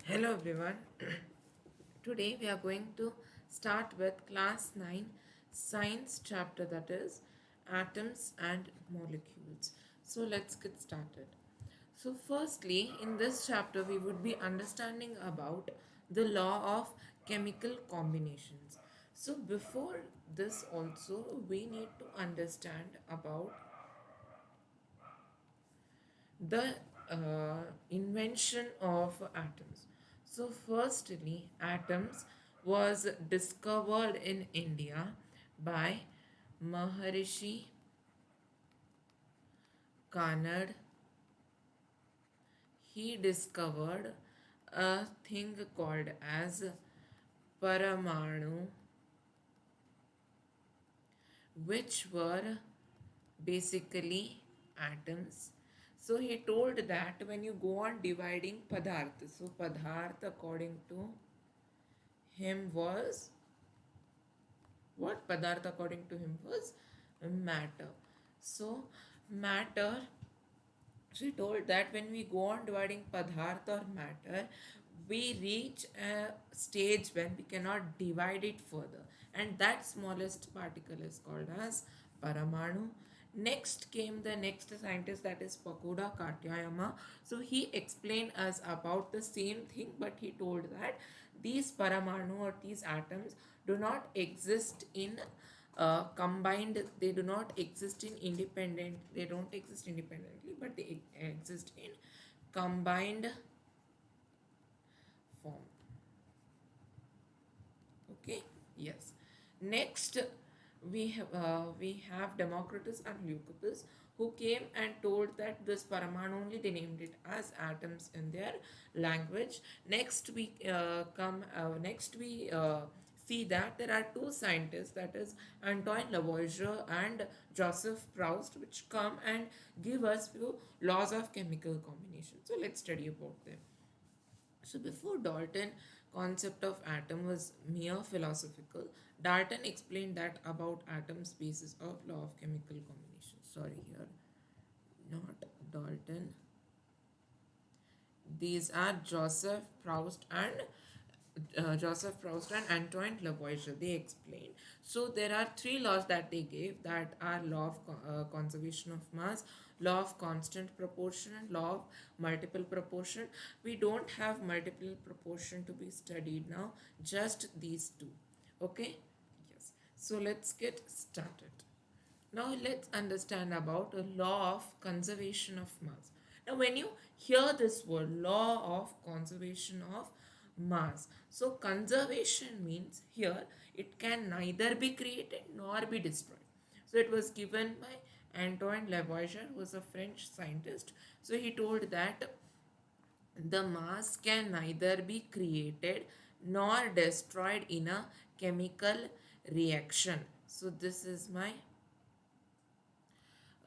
Hello everyone. Today we are going to start with class 9 science chapter, that is atoms and molecules. So let's get started. So firstly, in this chapter we would be understanding about the law of chemical combinations. So before this also we need to understand about the invention of atoms. So, firstly, atoms was discovered in India by Maharishi Kanad. He discovered a thing called as Paramanu, which were basically atoms. So he told that when you go on dividing Padarth, so Padarth according to him was what? Padarth according to him was matter. So matter, so he told that when we go on dividing Padarth or matter, we reach a stage when we cannot divide it further, and that smallest particle is called as Paramanu. Next came the next scientist, that is Pagoda Katyayama. So he explained us about the same thing, but he told that these Paramanu or these atoms do not exist in combined, they do not exist in independent, they don't exist independently, but they exist in combined form. Okay, yes. Next, we have Democritus and Leucippus, who came and told that this Paramanu only, they named it as atoms in their language. Next we see that there are two scientists, that is Antoine Lavoisier and Joseph Proust, which come and give us few laws of chemical combination. So let's study about them. So before Dalton, concept of atom was mere philosophical. Dalton explained that about atoms basis of law of chemical combination. Sorry here, not Dalton. These are Joseph Proust and Antoine Lavoisier. They explained. So there are three laws that they gave, that are law of conservation of mass, law of constant proportion, and law of multiple proportion. We don't have multiple proportion to be studied now, just these two. Okay? Yes. So let's get started. Now let's understand about a law of conservation of mass. Now when you hear this word law of conservation of mass, so conservation means here it can neither be created nor be destroyed. So it was given by Antoine Lavoisier, who was a French scientist. So he told that the mass can neither be created nor destroyed in a chemical reaction. So this is my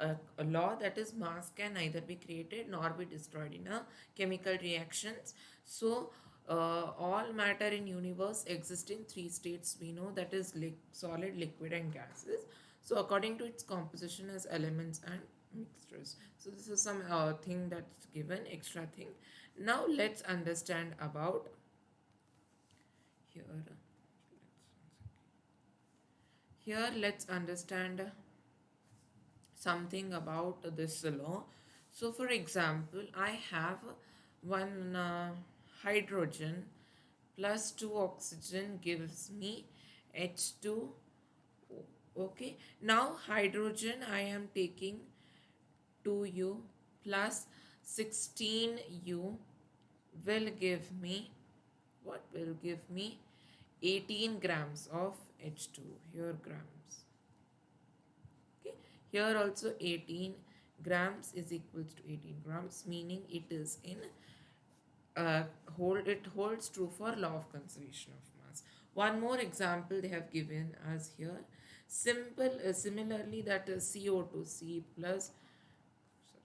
a law, that is mass can neither be created nor be destroyed in a chemical reactions. So all matter in universe exist in three states, we know, that is solid, liquid and gases. So according to its composition as elements and mixtures. So this is some thing that's given, extra thing. Now let's understand about here. Here let's understand something about this law. So, for example, I have one hydrogen plus two oxygen gives me H2O. Okay, now hydrogen I am taking 2U plus 16U will give me, what will give me, 18 grams of H2. Here grams. Okay, here also 18 grams is equals to 18 grams, meaning it is in it holds true for law of conservation of mass. One more example they have given us here. Similarly, that is CO2, C plus, sorry,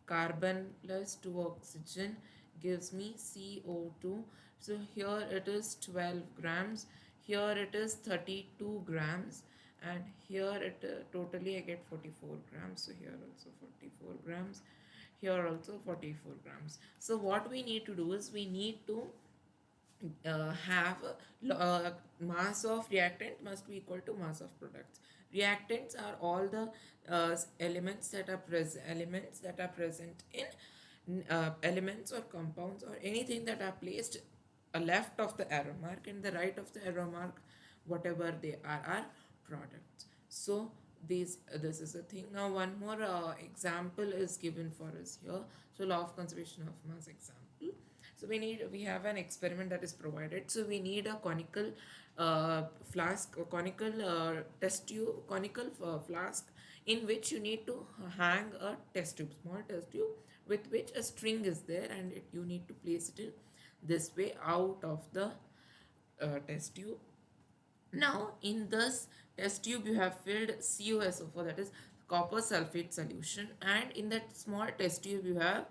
carbon plus 2 oxygen gives me CO2. So here it is 12 grams, here it is 32 grams, and here it totally I get 44 grams. So here also 44 grams. Here also 44 grams. So what we need to do is we need to have mass of reactant must be equal to mass of products. Reactants are all the elements that are present in elements or compounds or anything that are placed left of the arrow mark and the right of the arrow mark, whatever they are products. So this is a thing. Now one more example is given for us here. So law of conservation of mass example. So we have an experiment that is provided. So we need a conical flask, a conical test tube, conical flask in which you need to hang a test tube, small test tube with which a string is there, and you need to place it in this way out of the test tube. Now in this test tube you have filled CuSO4, that is copper sulfate solution, and in that small test tube you have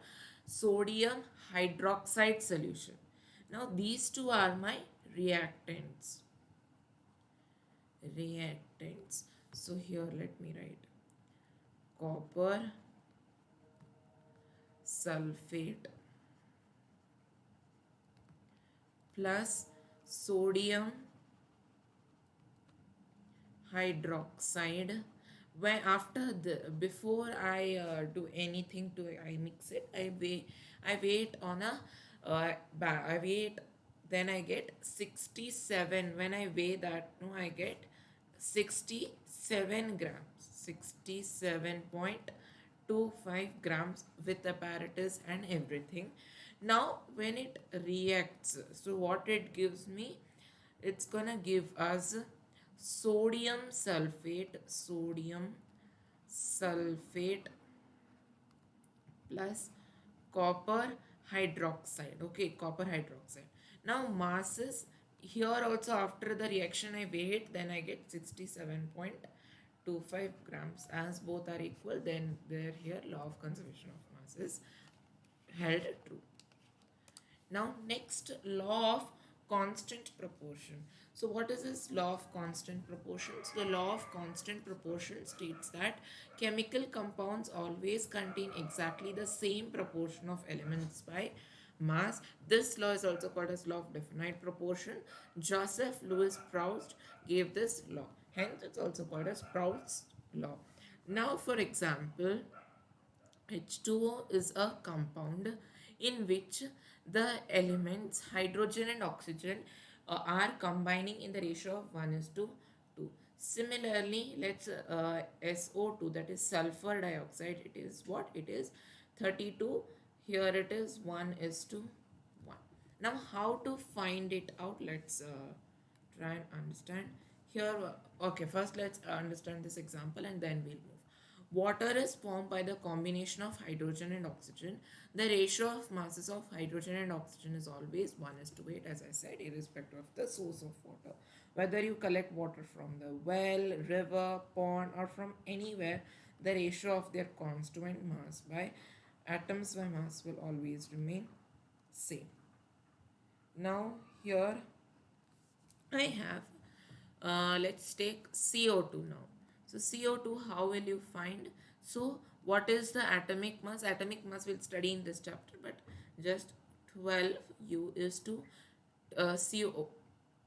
sodium hydroxide solution. Now these two are my reactants. Reactants. So here let me write copper sulfate plus sodium hydroxide. When after the before I do anything to I mix it, I wait on a I wait, then I get 67. When I weigh that, no, I get 67 grams, 67.25 grams with apparatus and everything. Now when it reacts, so what it gives me, it's gonna give us sodium sulfate plus copper hydroxide. Okay, copper hydroxide. Now masses here also, after the reaction I weigh it, then I get 67.25 grams. As both are equal, then there here law of conservation of mass is held true. Now next, law of constant proportion. So what is this law of constant proportions? The law of constant proportion states that chemical compounds always contain exactly the same proportion of elements by mass. This law is also called as law of definite proportion. Joseph Louis Proust gave this law. Hence it's also called as Proust's law. Now for example, H2O is a compound in which the elements hydrogen and oxygen are combining in the ratio of 1:2. Similarly, let's SO2, that is sulfur dioxide, it is what? It is 32. Here it is 1:1. Now how to find it out? Let's try and understand. Here, okay, first let's understand this example and then we'll move. Water is formed by the combination of hydrogen and oxygen. The ratio of masses of hydrogen and oxygen is always 1:8, as I said, irrespective of the source of water. Whether you collect water from the well, river, pond, or from anywhere, the ratio of their constituent mass by atoms by mass will always remain same. Now here I have, let's take CO2 now. So CO2, how will you find? So what is the atomic mass? Atomic mass we'll study in this chapter, but just 12U is to CO.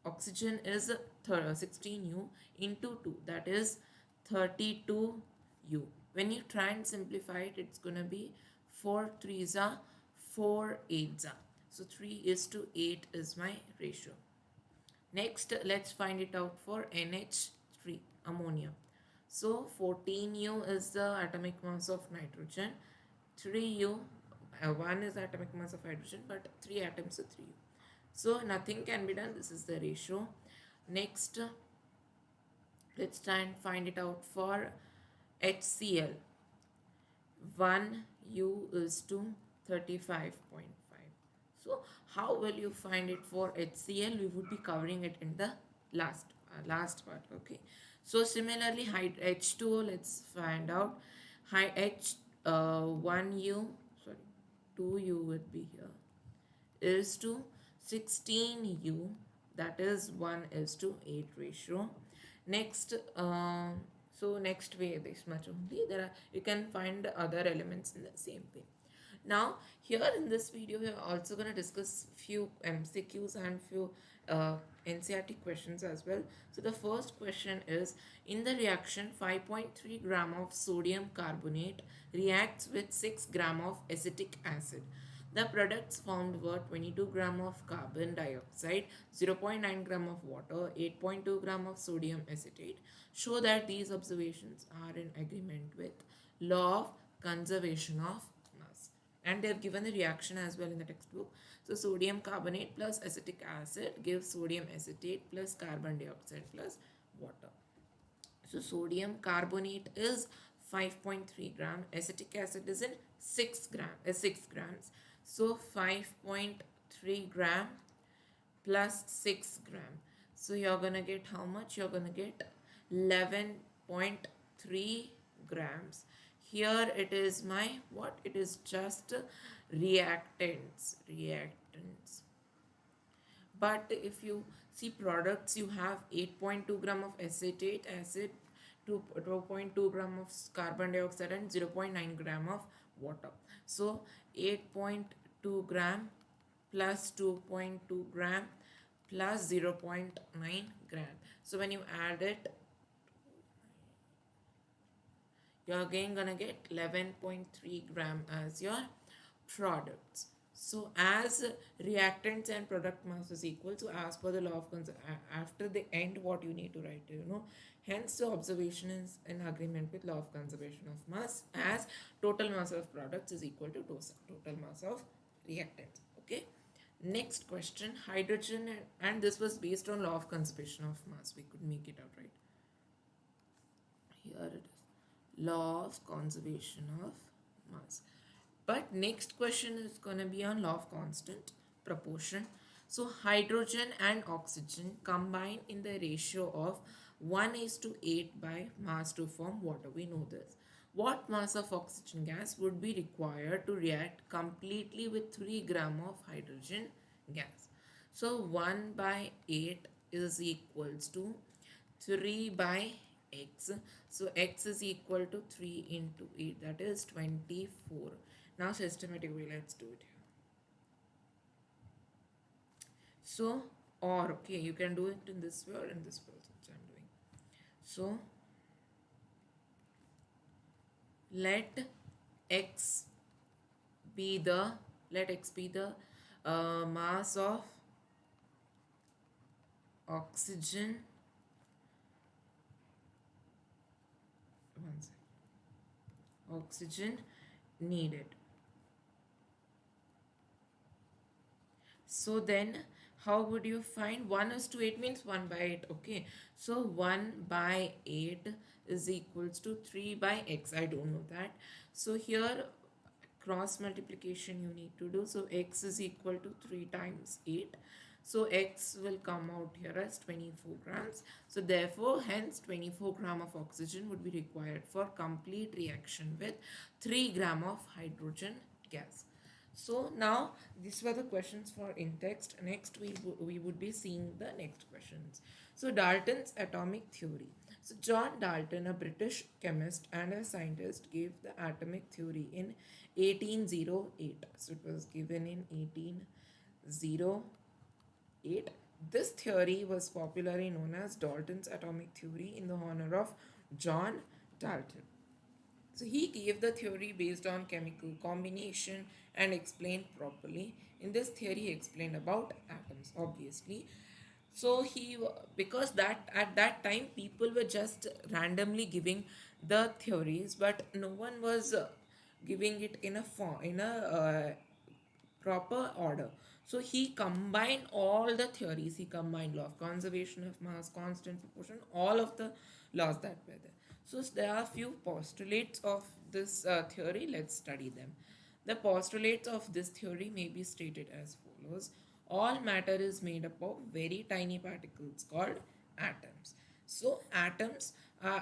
Oxygen is 16U into 2, that is 32U. When you try and simplify it, it's gonna be 4 3s are 4 8s are. So 3:8 is my ratio. Next, let's find it out for NH3, ammonia. So 14U is the atomic mass of nitrogen, 3U, 1 is the atomic mass of hydrogen, but 3 atoms are 3U. So nothing can be done, this is the ratio. Next, let's try and find it out for HCl. 1U is to 35.5. So how will you find it for HCl? We would be covering it in the last part. Okay. So similarly, H2O, let's find out. H 1U, sorry, 2U would be here, is to 16U, that is 1:8 ratio. Next, so next way, this much only. There are, you can find other elements in the same way. Now, here in this video, we are also going to discuss few MCQs and few uh, NCRT questions as well. So the first question is, in the reaction, 5.3 gram of sodium carbonate reacts with 6 gram of acetic acid. The products formed were 22 gram of carbon dioxide, 0.9 gram of water, 8.2 gram of sodium acetate. Show that these observations are in agreement with law of conservation of mass. And they have given the reaction as well in the textbook. So sodium carbonate plus acetic acid gives sodium acetate plus carbon dioxide plus water. So sodium carbonate is 5.3 gram, acetic acid is in 6 grams. So 5.3 gram plus 6 gram. So you're gonna get how much? You're gonna get 11.3 grams. Here it is my what? It is just reactants. But if you see products, you have 8.2 gram of acetate acid, 2.2 gram of carbon dioxide, and 0.9 gram of water. So 8.2 gram plus 2.2 gram plus 0.9 gram. So when you add it, you're again gonna get 11.3 gram as your products. So as reactants and product mass is equal, so as per the law of after the end, what you need to write, hence the observation is in agreement with law of conservation of mass, as total mass of products is equal to total mass of reactants. Okay. Next question, hydrogen, and this was based on law of conservation of mass. We could make it out, right? Here it is, law of conservation of mass. But next question is going to be on law of constant proportion. So hydrogen and oxygen combine in the ratio of 1:8 by mass to form water. We know this. What mass of oxygen gas would be required to react completely with 3 gram of hydrogen gas? So 1 by 8 is equals to 3 by x. So x is equal to 3 into 8, that is 24. Now systematic way, let's do it here. So, or okay, you can do it in this way or in this way, which I'm doing. So let x be the mass of oxygen. One second. Oxygen needed. So then how would you find 1:8 means 1 by 8? Okay, so 1 by 8 is equals to 3 by x. I don't know that. So here cross multiplication you need to do. So x is equal to 3 times 8. So x will come out here as 24 grams. So therefore, hence 24 gram of oxygen would be required for complete reaction with 3 gram of hydrogen gas. So now these were the questions for in text. Next we would be seeing the next questions. So Dalton's atomic theory. So John Dalton, a British chemist and a scientist, gave the atomic theory in 1808. So it was given in 1808. This theory was popularly known as Dalton's atomic theory in the honor of John Dalton. So he gave the theory based on chemical combination and explained properly. In this theory, he explained about atoms, obviously. So he, because that at that time people were just randomly giving the theories, but no one was giving it in a form, in a proper order. So he combined all the theories. He combined law of conservation of mass, constant proportion, all of the laws that were there. So there are few postulates of this theory. Let's study them. The postulates of this theory may be stated as follows. All matter is made up of very tiny particles called atoms. So atoms,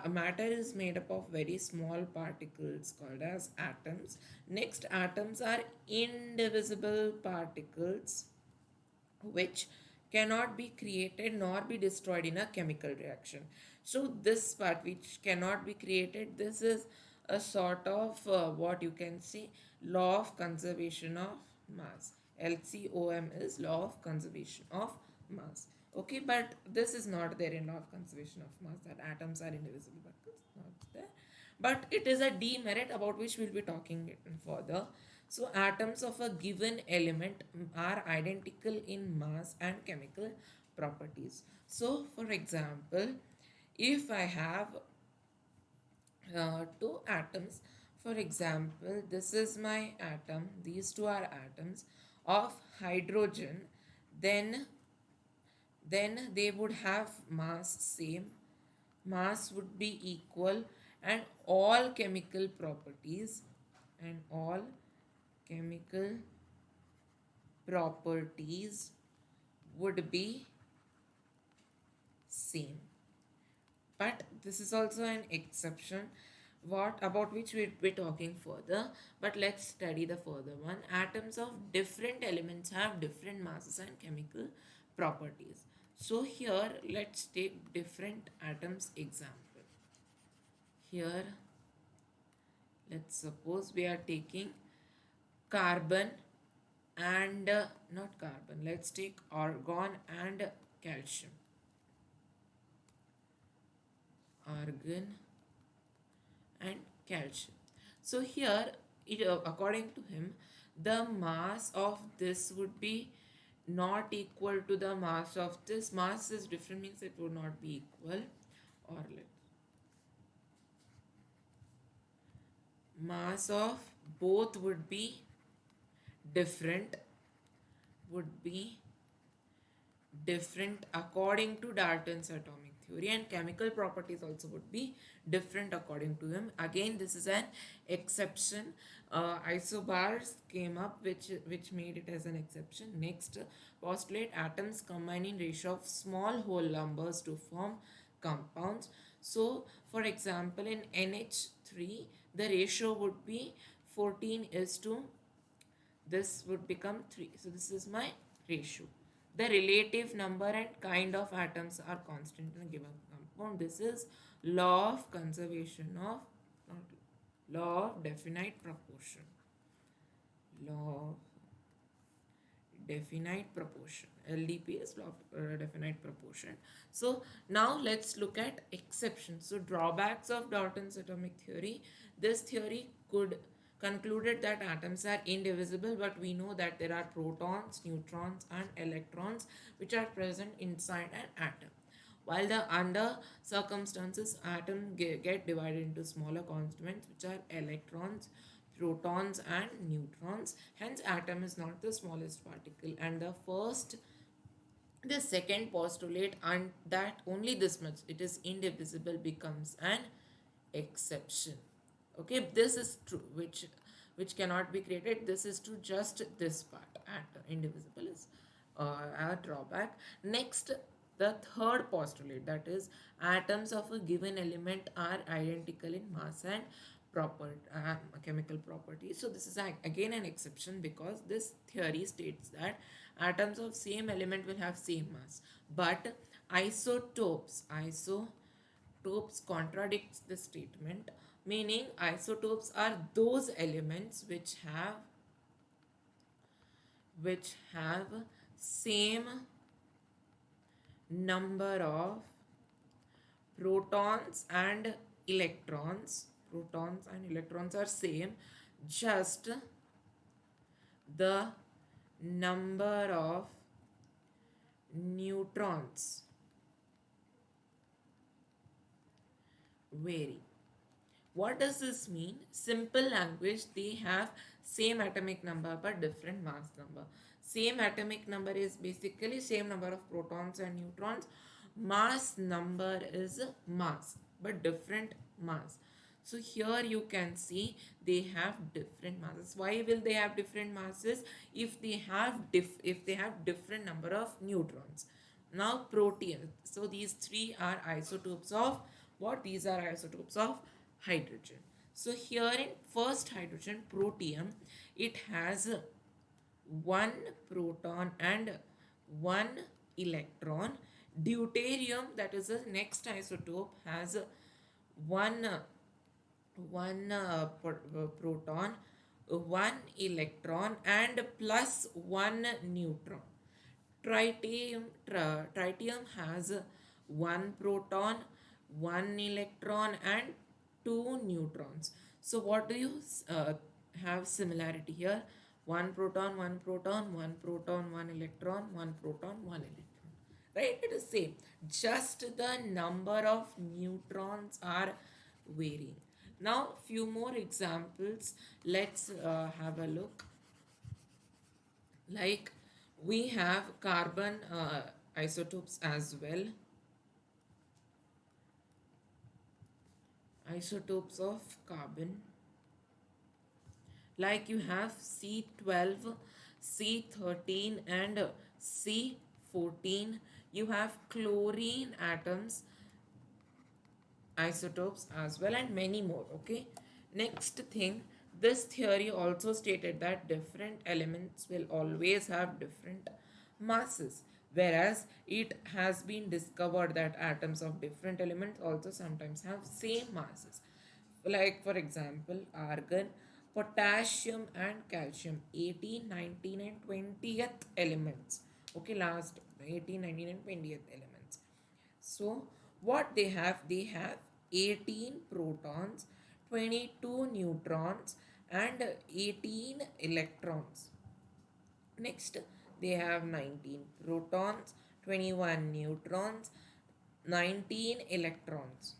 matter is made up of very small particles called as atoms. Next, atoms are indivisible particles which cannot be created nor be destroyed in a chemical reaction. So this part which cannot be created, this is a sort of what you can say, Law of conservation of mass. LCOM is law of conservation of mass. Okay, but this is not there in law of conservation of mass, that atoms are indivisible, but it's not there. But it is a demerit about which we'll be talking further. So atoms of a given element are identical in mass and chemical properties. So for example, if I have two atoms, for example, this is my atom, these two are atoms of hydrogen, then they would have mass same, mass would be equal, and all chemical properties, and all chemical properties would be same. But this is also an exception, what about which we'll be talking further. But let's study the further one. Atoms of different elements have different masses and chemical properties. So here let's take different atoms example. Here let's suppose we are taking carbon and not carbon, let's take argon and calcium. Argon and calcium. So here, according to him, the mass of this would be not equal to the mass of this. Mass is different, means it would not be equal. Or let mass of both would be different, would be different according to Dalton's atomic theory, and chemical properties also would be different according to him. Again, this is an exception. Isobars came up which made it as an exception. Next, postulate atoms combine in ratio of small whole numbers to form compounds. So for example, in NH3 the ratio would be 14 is to this would become 3. So this is my ratio. The relative number and kind of atoms are constant in a given compound. This is law of conservation of, not law of definite proportion. Law of definite proportion. LDP is law of definite proportion. So now let's look at exceptions. So drawbacks of Dalton's atomic theory. This theory could concluded that atoms are indivisible, but we know that there are protons, neutrons and electrons which are present inside an atom. While the under circumstances atom get divided into smaller constituents which are electrons, protons and neutrons, hence atom is not the smallest particle. And the second postulate, and that only this much it is indivisible, becomes an exception. Okay, this is true, which cannot be created. This is to just this part, and indivisible is a drawback. Next, the third postulate, that is atoms of a given element are identical in mass and proper chemical properties. So this is again an exception, because this theory states that atoms of same element will have same mass, but isotopes contradicts the statement, meaning isotopes are those elements which have same number of protons and electrons. Protons and electrons are same, just the number of neutrons vary. What does this mean? Simple language, they have same atomic number but different mass number. Same atomic number is basically same number of protons and neutrons. Mass number is mass but different mass. So here you can see they have different masses. Why will they have different masses? If they have different number of neutrons. Now protein. So these three are isotopes of what? These are isotopes of hydrogen. So here in first hydrogen, protium, it has one proton and one electron. Deuterium, that is the next isotope, has one proton, one electron and plus one neutron. Tritium has one proton, one electron, and two neutrons. So, what do you have similarity here? One proton, one proton, one proton, one electron, one proton, one electron. Right? It is same. Just the number of neutrons are varying. Now, few more examples. Let's have a look. Like we have carbon isotopes as well, isotopes of carbon, like you have C12, C13 and C14. You have chlorine atoms isotopes as well, and many more. Okay, next thing, this theory also stated that different elements will always have different masses, whereas it has been discovered that atoms of different elements also sometimes have same masses, like for example argon, potassium and calcium, 18, 19 and 20th elements. Okay, last 18, 19 and 20th elements. So what they have 18 protons, 22 neutrons and 18 electrons. Next, they have 19 protons, 21 neutrons, 19 electrons.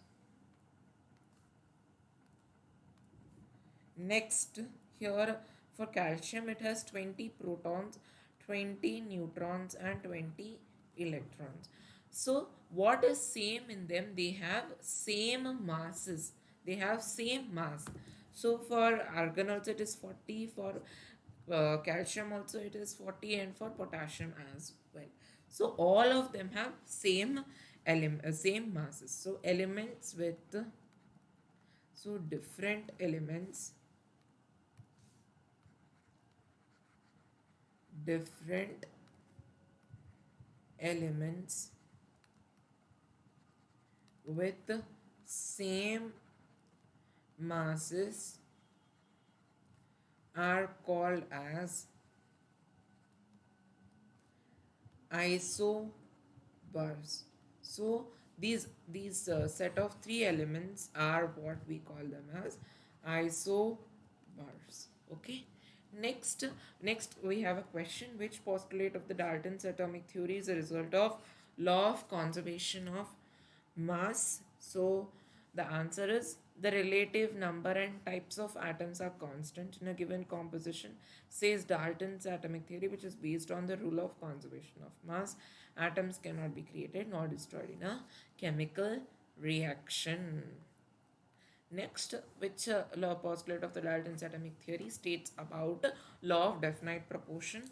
Next, here for calcium, it has 20 protons, 20 neutrons, and 20 electrons. So, what is same in them? They have same masses. They have same mass. So, for argon also it is 40, for calcium also it is 40, and for potassium as well. So, all of them have same masses. So, elements with different elements, different elements with same masses are called as isobars. So these set of three elements are what we call them as isobars. Okay. Next we have a question: which postulate of the Dalton's atomic theory is a result of law of conservation of mass? So the answer is the relative number and types of atoms are constant in a given composition, says Dalton's atomic theory, which is based on the rule of conservation of mass. Atoms cannot be created nor destroyed in a chemical reaction. Next, which law postulate of the Dalton's atomic theory states about law of definite proportion?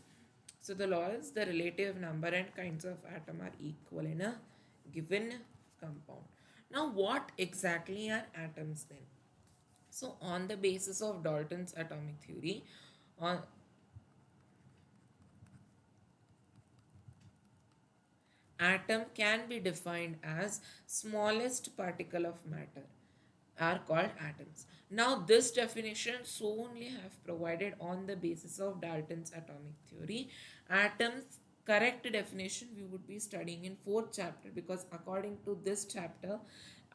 So the law is the relative number and kinds of atom are equal in a given compound. Now, what exactly are atoms then? So, on the basis of Dalton's atomic theory, on atom can be defined as smallest particle of matter are called atoms. Now, this definition only have provided on the basis of Dalton's atomic theory. Atoms correct definition we would be studying in fourth chapter, because according to this chapter,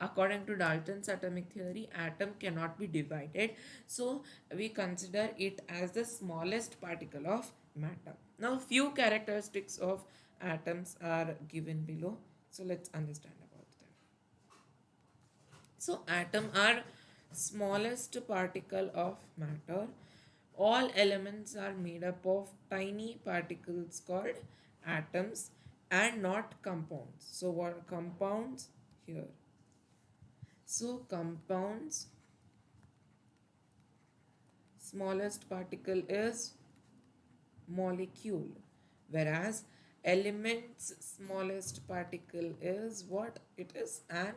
according to Dalton's atomic theory, atom cannot be divided. So, we consider it as the smallest particle of matter. Now, few characteristics of atoms are given below. So, let's understand about them. So atom are smallest particle of matter. All elements are made up of tiny particles called atoms and not compounds. So what are compounds here? So compounds, smallest particle is molecule, whereas elements smallest particle is what? It is an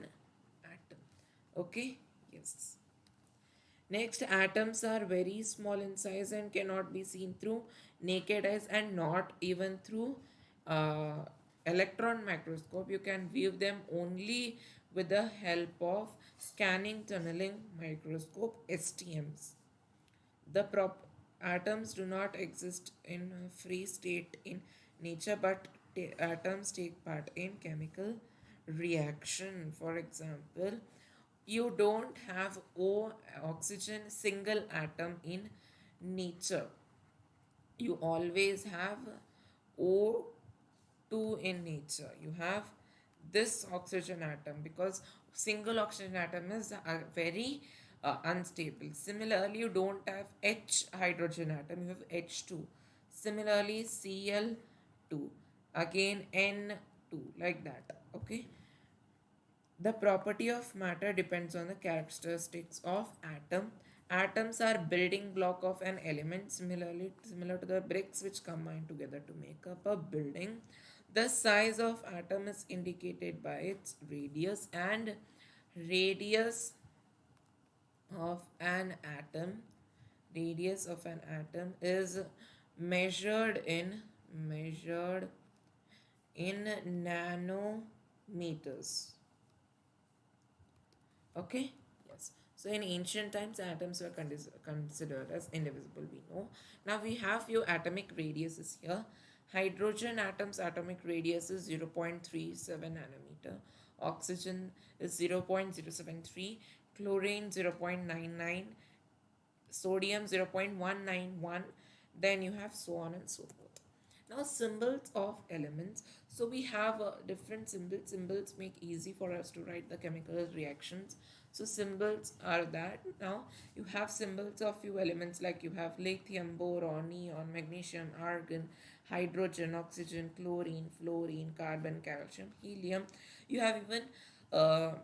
atom. Okay, yes. Next, atoms are very small in size and cannot be seen through naked eyes and not even through uh, electron microscope. You can view them only with the help of scanning tunneling microscope, STMs. The atoms do not exist in a free state in nature, but atoms take part in chemical reaction. For example, you don't have oxygen single atom in nature. You always have O2 in nature. You have this oxygen atom because single oxygen atom is very unstable. Similarly, you don't have H hydrogen atom, you have H2. Similarly, Cl2, again N2, like that. Okay. The property of matter depends on the characteristics of atom. Atoms are building block of an element similar to the bricks which combine together to make up a building. The size of atom is indicated by its radius, and radius of an atom radius of an atom is measured in measured in nanometers. Okay, yes. So in ancient times, atoms were considered as indivisible, we know. Now we have few atomic radiuses here. Hydrogen atom's atomic radius is 0.37 nanometer. Oxygen is 0.073. Chlorine 0.99. Sodium 0.191. Then you have so on and so forth. Now symbols of elements. So we have different symbols. Symbols make easy for us to write the chemical reactions. So symbols are that. Now you have symbols of few elements like you have lithium, boron, neon, magnesium, argon, hydrogen, oxygen, chlorine, fluorine, carbon, calcium, helium. You have even uh,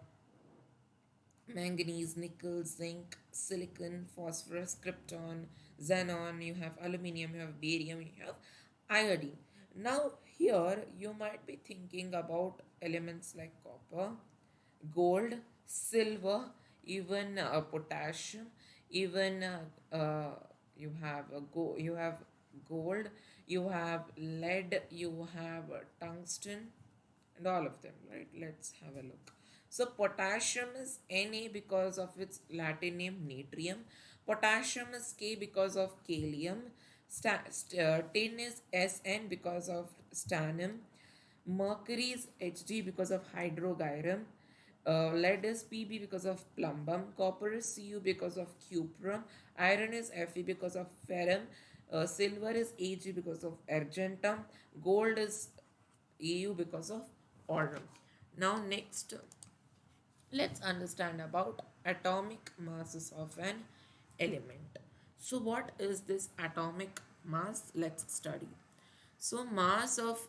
manganese, nickel, zinc, silicon, phosphorus, krypton, xenon, you have aluminium, you have barium, you have iodine. Now, here you might be thinking about elements like copper, gold, silver, even potassium, even you have gold, you have lead, you have tungsten, and all of them, right? Let's have a look. So potassium is Na because of its Latin name natrium. Potassium is K because of kalium. Tin is Sn because of stannum. Mercury is Hg because of hydrogyrum. Lead is Pb because of plumbum. Copper is Cu because of cuprum. Iron is Fe because of ferrum. Silver is Ag because of argentum. Gold is Au because of aurum. Now next, let's understand about atomic masses of an element. So what is this atomic mass? Let's study. So mass of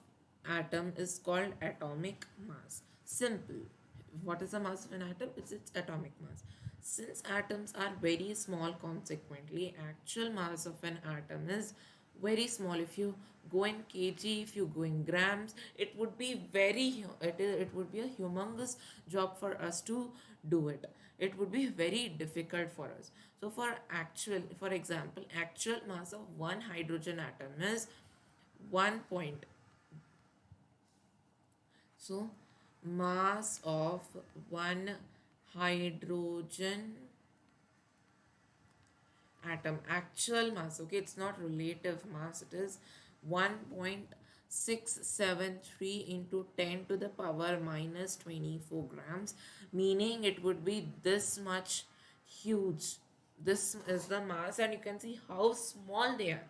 atom is called atomic mass. Simple. What is the mass of an atom? It's its atomic mass. Since atoms are very small, consequently actual mass of an atom is very small. If you go in kg, if you go in grams, it would be it would be a humongous job for us to do it. It would be very difficult for us. So for example, actual mass of one hydrogen atom is 1 point. So mass of one hydrogen atom, actual mass, okay, it's not relative mass, it is 1.673 into 10 to the power minus 24 grams, meaning it would be this much huge. This is the mass, and you can see how small they are.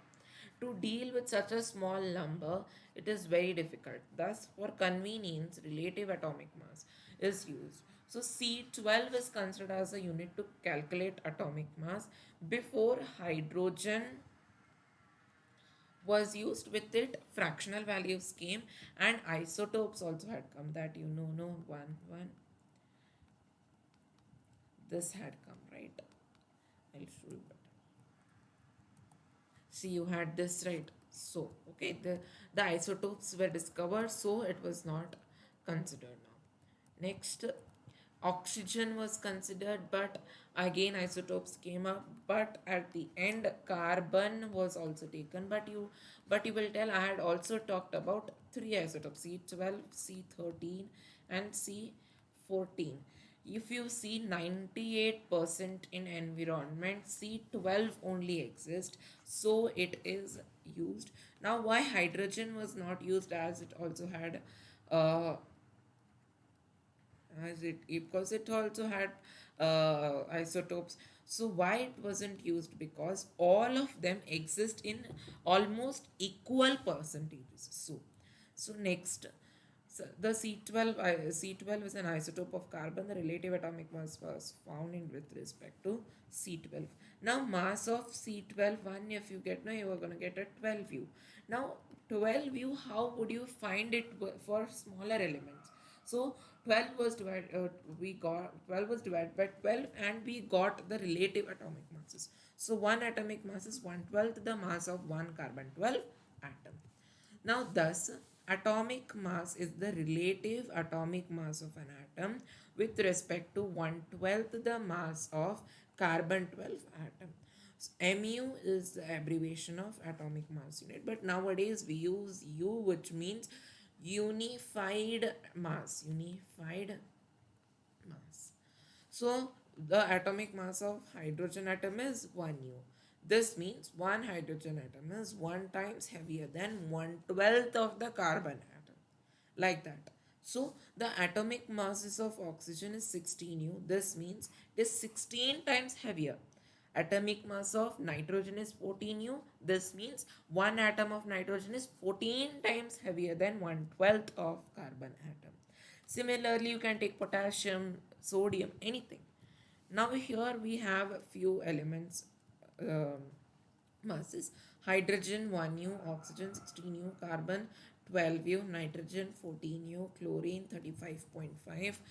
To deal with such a small number, it is very difficult. Thus, for convenience, relative atomic mass is used. So, C12 is considered as a unit to calculate atomic mass. Before hydrogen was used, with it fractional values came, and isotopes also had come, that you know, no one this had come, right? I'll show you. See, you had this, right? So okay, the isotopes were discovered, so it was not considered. Now next, oxygen was considered, but again isotopes came up. But at the end, carbon was also taken. But you will tell, I had also talked about three isotopes: C12, C13, and C14. if you see 98% in environment, C12 only exists, so it is used. Now, why hydrogen was not used, as it also had uh, as it because it also had isotopes. So why it wasn't used? Because all of them exist in almost equal percentages. So next, so the C12 is an isotope of carbon. The relative atomic mass was found in with respect to C12. Now mass of C12, one, if you get, now you are going to get a 12U. Now 12U, how would you find it for smaller elements? So 12 was divided, we got 12 was divided by 12, and we got the relative atomic masses. So one atomic mass is 1/12 the mass of one carbon 12 atom. Now, thus, atomic mass is the relative atomic mass of an atom with respect to 1/12 the mass of carbon 12 atom. So, mu is the abbreviation of atomic mass unit, but nowadays we use U, which means unified mass. Unified mass. So the atomic mass of hydrogen atom is 1U. This means one hydrogen atom is 1 times heavier than 1/12 of the carbon atom. Like that. So the atomic masses of oxygen is 16U. This means it is 16 times heavier. Atomic mass of nitrogen is 14U. This means one atom of nitrogen is 14 times heavier than 1/12 of carbon atom. Similarly, you can take potassium, sodium, anything. Now here we have a few elements, um, masses. Hydrogen 1U, oxygen 16U, carbon 12U, nitrogen 14U, chlorine 35.5.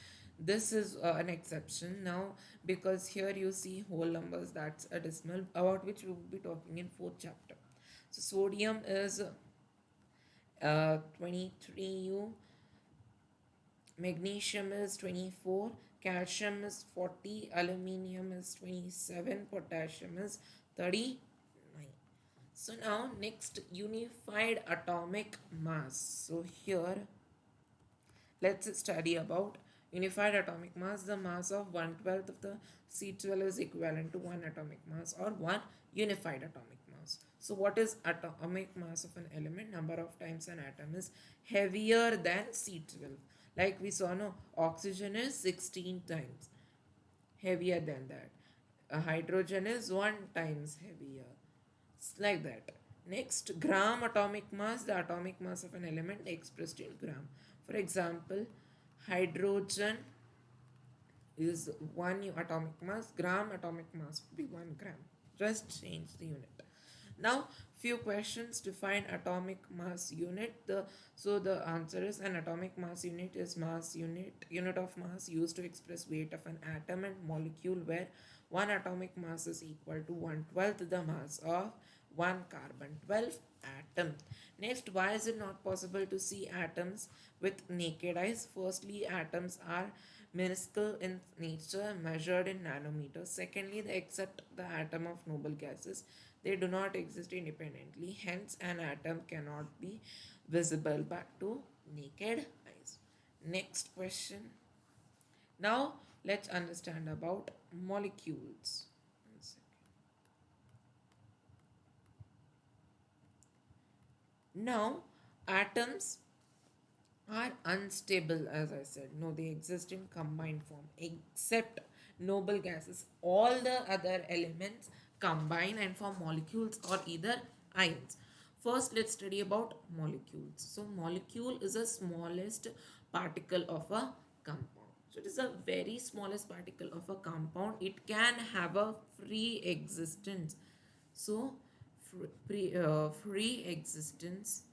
This is an exception now, because here you see whole numbers, that's a decimal, about which we will be talking in fourth chapter. So sodium is 23U, magnesium is 24, calcium is 40, aluminium is 27, potassium is 39. So now next, unified atomic mass. So here let's study about unified atomic mass. The mass of 1/12 of the C12 is equivalent to one atomic mass, or one unified atomic mass. So what is atomic mass of an element? Number of times an atom is heavier than C12. Like we saw, no, oxygen is 16 times heavier than that. A hydrogen is 1 times heavier. It's like that. Next, gram atomic mass, the atomic mass of an element expressed in gram. For example, hydrogen is 1 atomic mass, gram atomic mass would be 1 gram. Just change the unit. Now, few questions to find atomic mass unit. The answer is, an atomic mass unit is mass unit of mass used to express weight of an atom and molecule, where one atomic mass is equal to 1/12 the mass of one carbon 12 atom. Next, why is it not possible to see atoms with naked eyes? Firstly, atoms are minuscule in nature, measured in nanometers. Secondly, they accept the atom of noble gases. They do not exist independently. Hence, an atom cannot be visible back to naked eyes. Next question. Now, let's understand about molecules. One second. Now, atoms are unstable, as I said. No, they exist in combined form, except noble gases. All the other elements combine and form molecules, or either ions. First, let's study about molecules. So, molecule is the smallest particle of a compound. So, it is a very smallest particle of a compound. It can have a free existence. So, free existence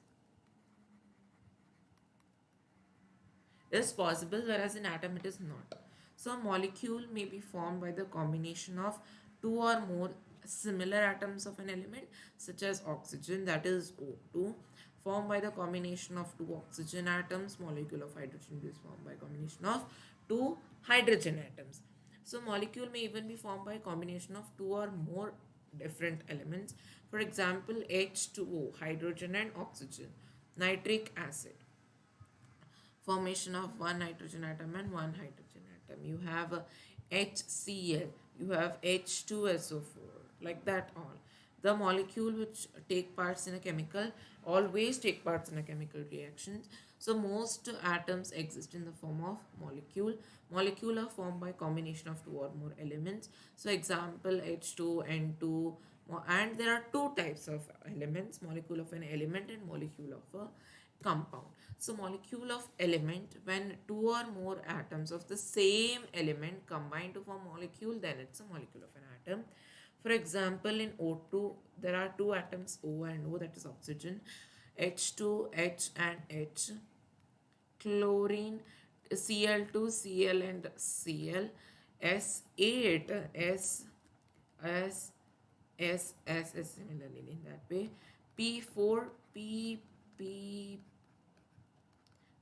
is possible, whereas in atom it is not. So a molecule may be formed by the combination of two or more similar atoms of an element, such as oxygen, that is O2, formed by the combination of two oxygen atoms. Molecule of hydrogen is formed by combination of two hydrogen atoms. So molecule may even be formed by a combination of two or more different elements. For example, H2O, hydrogen and oxygen, nitric acid, formation of one nitrogen atom and one hydrogen atom. atom. You have HCl, you have H2SO4, like that all. The molecule which take parts in a chemical always take parts in a chemical reaction. So most atoms exist in the form of molecule. Molecule are formed by combination of two or more elements. So example H2, N2, and there are two types of elements, molecule of an element and molecule of a compound. So molecule of element, when two or more atoms of the same element combine to form molecule, then it's a molecule of an atom. For example, in O2, there are two atoms O and O, that is oxygen, H2, H and H, chlorine, Cl2, Cl and Cl, S8, S, S similarly in that way, P4, P.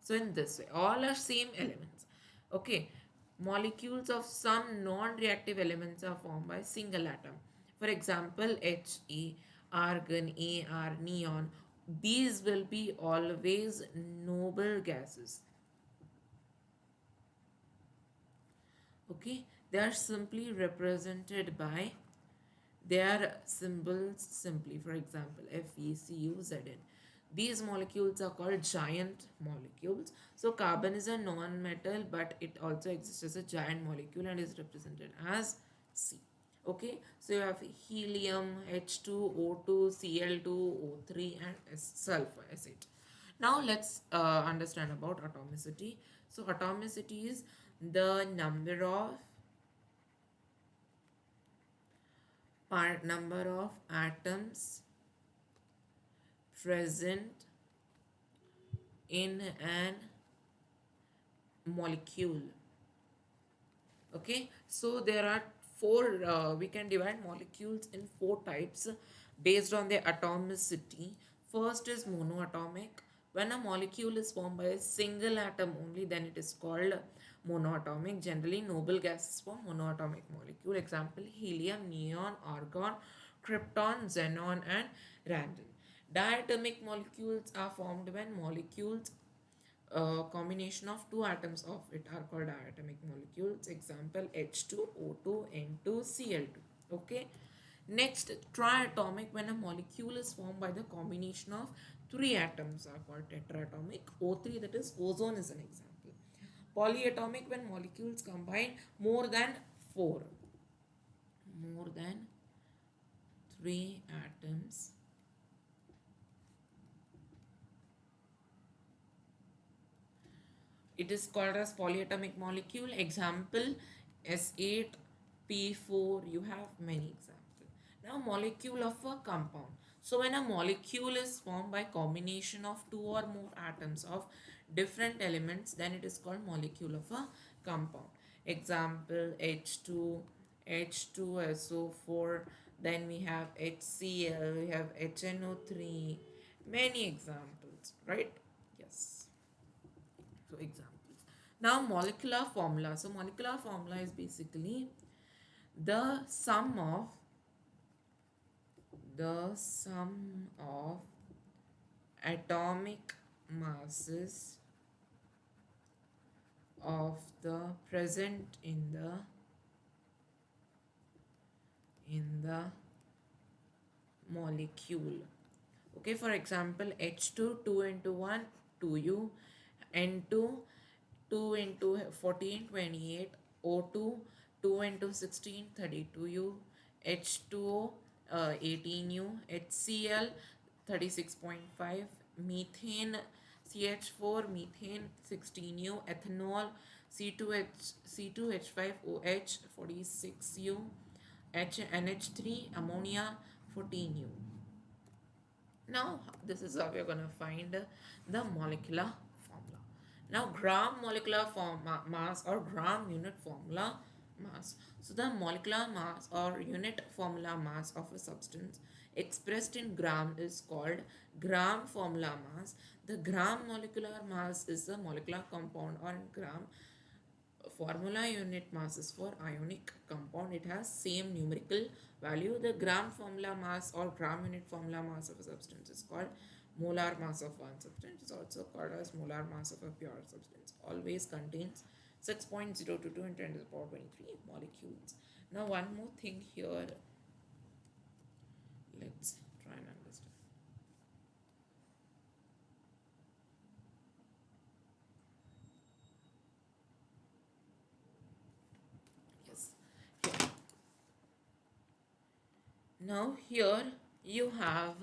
So in this way, all are same elements. Okay, molecules of some non-reactive elements are formed by single atom. For example, He, argon, Ar, neon. These will be always noble gases. Okay, they are simply represented by their symbols simply. For example, FeCuZn. These molecules are called giant molecules. So carbon is a non-metal, but it also exists as a giant molecule and is represented as C. Okay, so you have helium, H2, O2, Cl2, O3 and sulfur acid. Now let's understand about atomicity. So atomicity is the number of atoms present in an molecule. Okay, so there are four, we can divide molecules in four types based on their atomicity. First is monoatomic. When a molecule is formed by a single atom only, then it is called monoatomic. Generally, noble gases form monoatomic molecule. Example, helium, neon, argon, krypton, xenon, and radon. Diatomic molecules are formed when molecules combination of two atoms of it are called diatomic molecules. Example H2, O2, N2, Cl2. Okay. Next, triatomic, when a molecule is formed by the combination of three atoms are called tetratomic. O3, that is ozone, is an example. Polyatomic, when molecules combine more than four, more than three atoms. It is called as polyatomic molecule. Example S8, P4. You have many examples. Now molecule of a compound. So when a molecule is formed by combination of two or more atoms of different elements, then it is called molecule of a compound. Example H2, H2SO4. Then we have HCl, we have HNO3. Many examples, right? Yes. So examples. Now molecular formula. So molecular formula is basically the sum of atomic masses of the present in the molecule. Okay, for example H2, 2 into 1, 2U, N2, 2 into 14, 28, O2, 2 into 16, 32U, H2O, 18U, HCl, 36.5, methane, CH4, methane, 16U, ethanol, C2H5OH, 46U, NH3, ammonia, 14U. Now, this is how we are going to find the molecular formula. Now, gram molecular mass or gram unit formula mass. So, the molecular mass or unit formula mass of a substance expressed in gram is called gram formula mass. The gram molecular mass is the molecular compound, or in gram formula unit mass is for ionic compound. It has same numerical value. The gram formula mass or gram unit formula mass of a substance is called molar mass of one substance. It is also called as molar mass of a pure substance. Always contains 6.022 into 10 to the power 23 molecules. Now one more thing here, let's try and understand. Yes. Here. Now here you have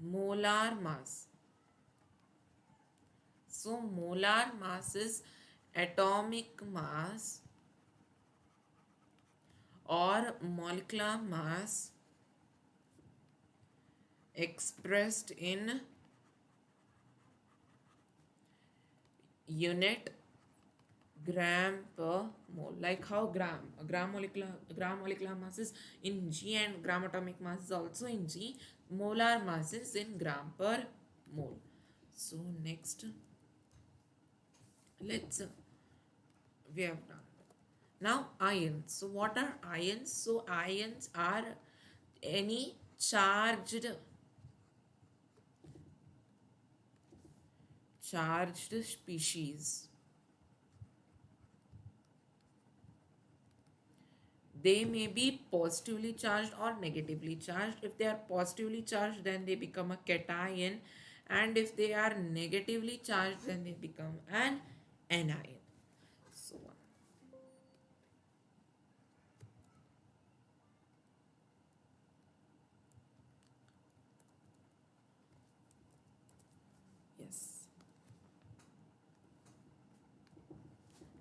molar mass. So molar mass is atomic mass or molecular mass expressed in unit gram per mole. Like how gram molecular mass is in g and gram atomic mass is also in g. Molar mass is in gram per mole. So next, let's we have done. Now ions. So what are ions? So ions are any charged species. They may be positively charged or negatively charged. If they are positively charged, then they become a cation, and if they are negatively charged, then they become an anion. So yes.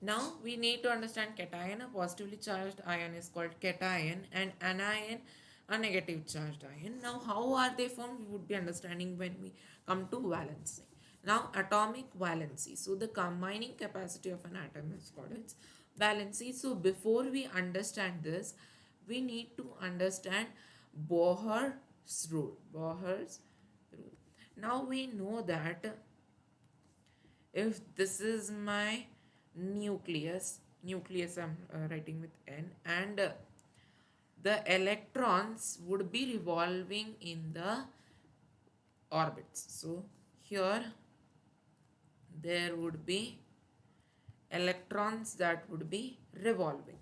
Now we need to understand cation. A positively charged ion is called cation, and anion a negative charged ion. Now how are they formed? We would be understanding when we come to valency. Now atomic valency. So the combining capacity of an atom is called its valency. So before we understand this, we need to understand Bohr's rule. Bohr's rule. Now we know that if this is my nucleus I'm writing with n, and the electrons would be revolving in the orbits. So here there would be electrons that would be revolving.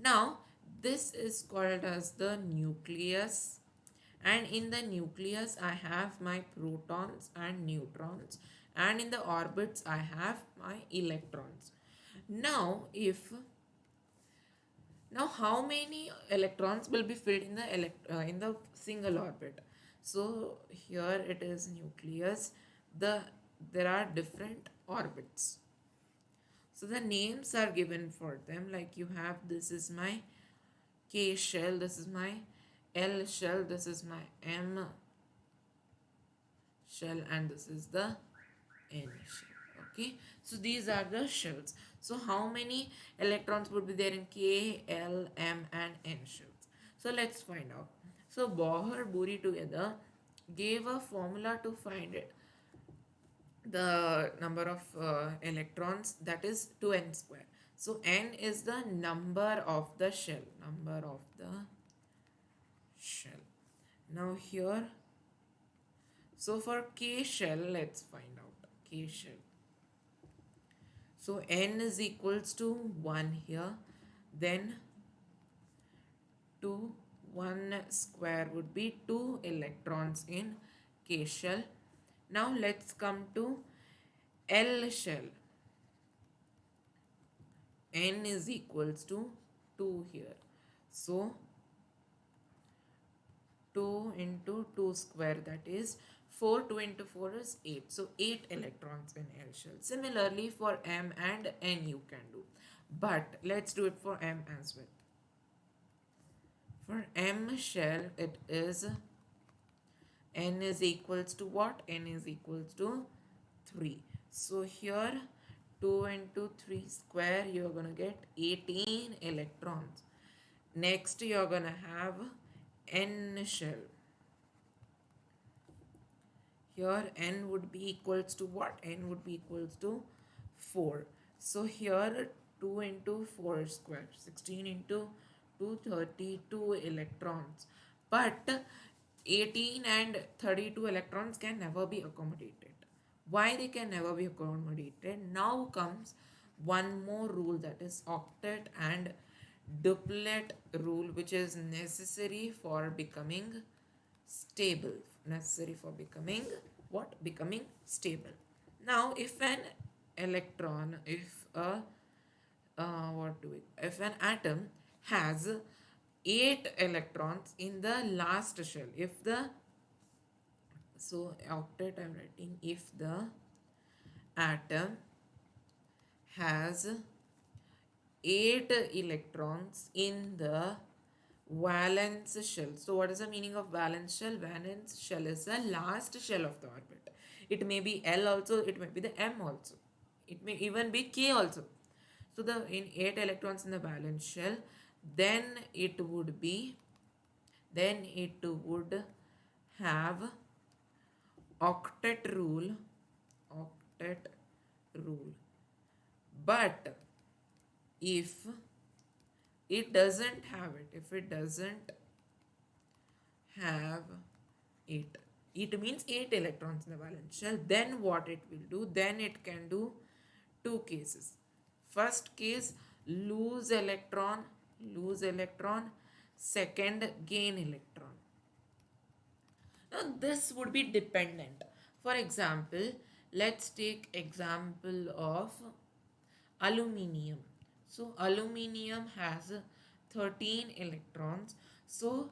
Now this is called as the nucleus, and in the nucleus I have my protons and neutrons, and in the orbits I have my electrons. Now how many electrons will be filled in the in the single orbit? So here it is nucleus. There are different orbits. So the names are given for them, like you have, this is my K shell, this is my L shell, this is my M shell, and this is the N shell. Okay, so these are the shells. So how many electrons would be there in K, L, M and N shells? So let's find out. So Bohr, Buri together gave a formula to find it, the number of electrons, that is 2n square. So n is the number of the shell. Now here, so for K shell, let's find out K shell. So n is equals to 1 here, then 2, 1 square would be 2 electrons in K shell. Now let's come to L shell. N is equals to 2 here. So 2 into 2 square, that is 4. 2 into 4 is 8. So 8 electrons in L shell. Similarly for M and N you can do. But let's do it for M as well. For M shell it is N is equals to what? N is equals to 3. So here 2 into 3 square, you're going to get 18 electrons. Next you're going to have N shell. Here N would be equals to what? N would be equals to 4. So here 2 into 4 square, 16 into 2, 32 electrons. But 18 and 32 electrons can never be accommodated. Why they can never be accommodated? Now comes one more rule, that is octet and duplet rule, which is necessary for becoming stable. Necessary for becoming what? Becoming stable. Now if an electron, if a what do we, if an atom has 8 electrons in the last shell, if the, so octet I'm writing, if the atom has 8 electrons in the valence shell. So what is the meaning of valence shell? Valence shell is the last shell of the orbit. It may be L also, it may be the M also, it may even be K also. So the in 8 electrons in the valence shell, then it would be, then it would have octet rule, octet rule. But if it doesn't have it, if it doesn't have it, it means 8 electrons in the valence shell, then what it will do, then it can do two cases. First case, lose electron, lose electron. Second, gain electron. Now this would be dependent. For example, let's take example of aluminium. So aluminium has 13 electrons. So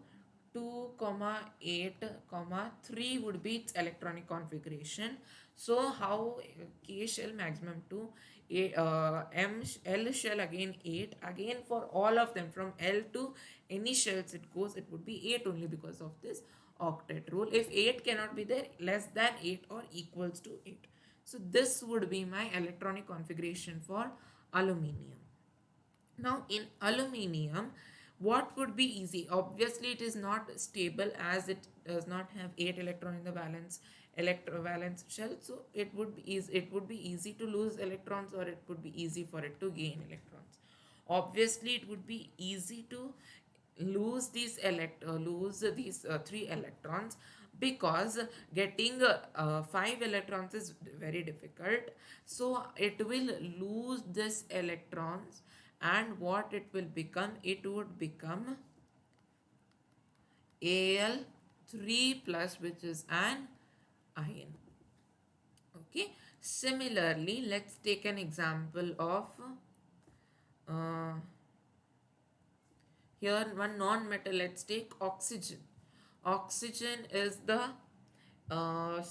2 comma 8 comma 3 would be its electronic configuration. So how K shell maximum to L shell again 8, again for all of them from L to any shells it goes, it would be 8 only because of this octet rule. If 8 cannot be there, less than 8 or equals to 8. So this would be my electronic configuration for aluminium. Now in aluminium, what would be easy? Obviously it is not stable as it does not have 8 electron in the valence shell. So it would be easy to lose electrons, or it would be easy for it to gain electrons. Obviously it would be easy to lose these 3 electrons, because getting 5 electrons is very difficult. So it will lose this electrons, and what it will become, it would become Al3 plus, which is an ion. Okay, similarly let's take an example of uh, here one non-metal. Let's take oxygen. Oxygen is the uh,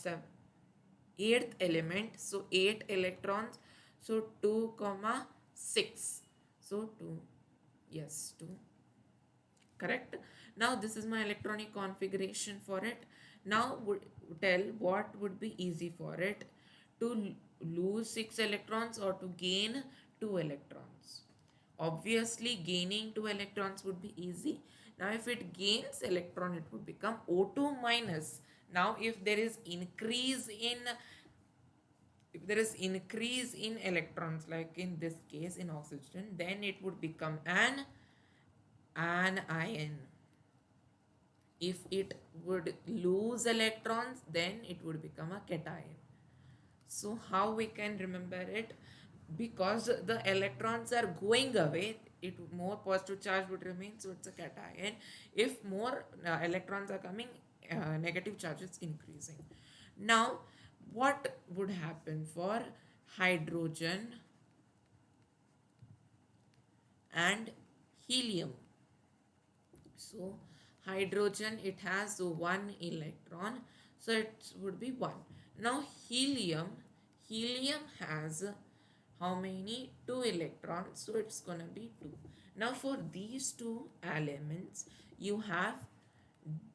eighth element, so 8 electrons, so 2 comma 6, so 2, yes, 2, correct. Now this is my electronic configuration for it. Now tell what would be easy for it, to lose 6 electrons or to gain 2 electrons. Obviously gaining 2 electrons would be easy. Now if it gains electron, it would become O2 minus. Now if there is increase in, if there is increase in electrons, like in this case in oxygen, then it would become an ion. If it would lose electrons, then it would become a cation. So how we can remember it? Because the electrons are going away, it more positive charge would remain, so it's a cation. If more electrons are coming, negative charge is increasing. Now what would happen for hydrogen and helium? So hydrogen, it has 1 electron, so it would be 1. Now helium has how many? 2 electrons, so it's gonna be 2. Now for these two elements you have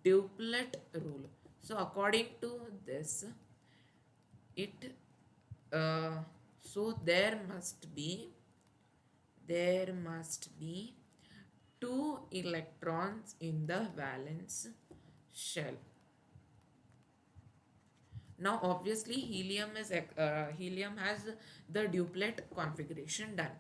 duplet rule. So according to this, it so there must be 2 electrons in the valence shell. Now obviously helium has the duplet configuration done,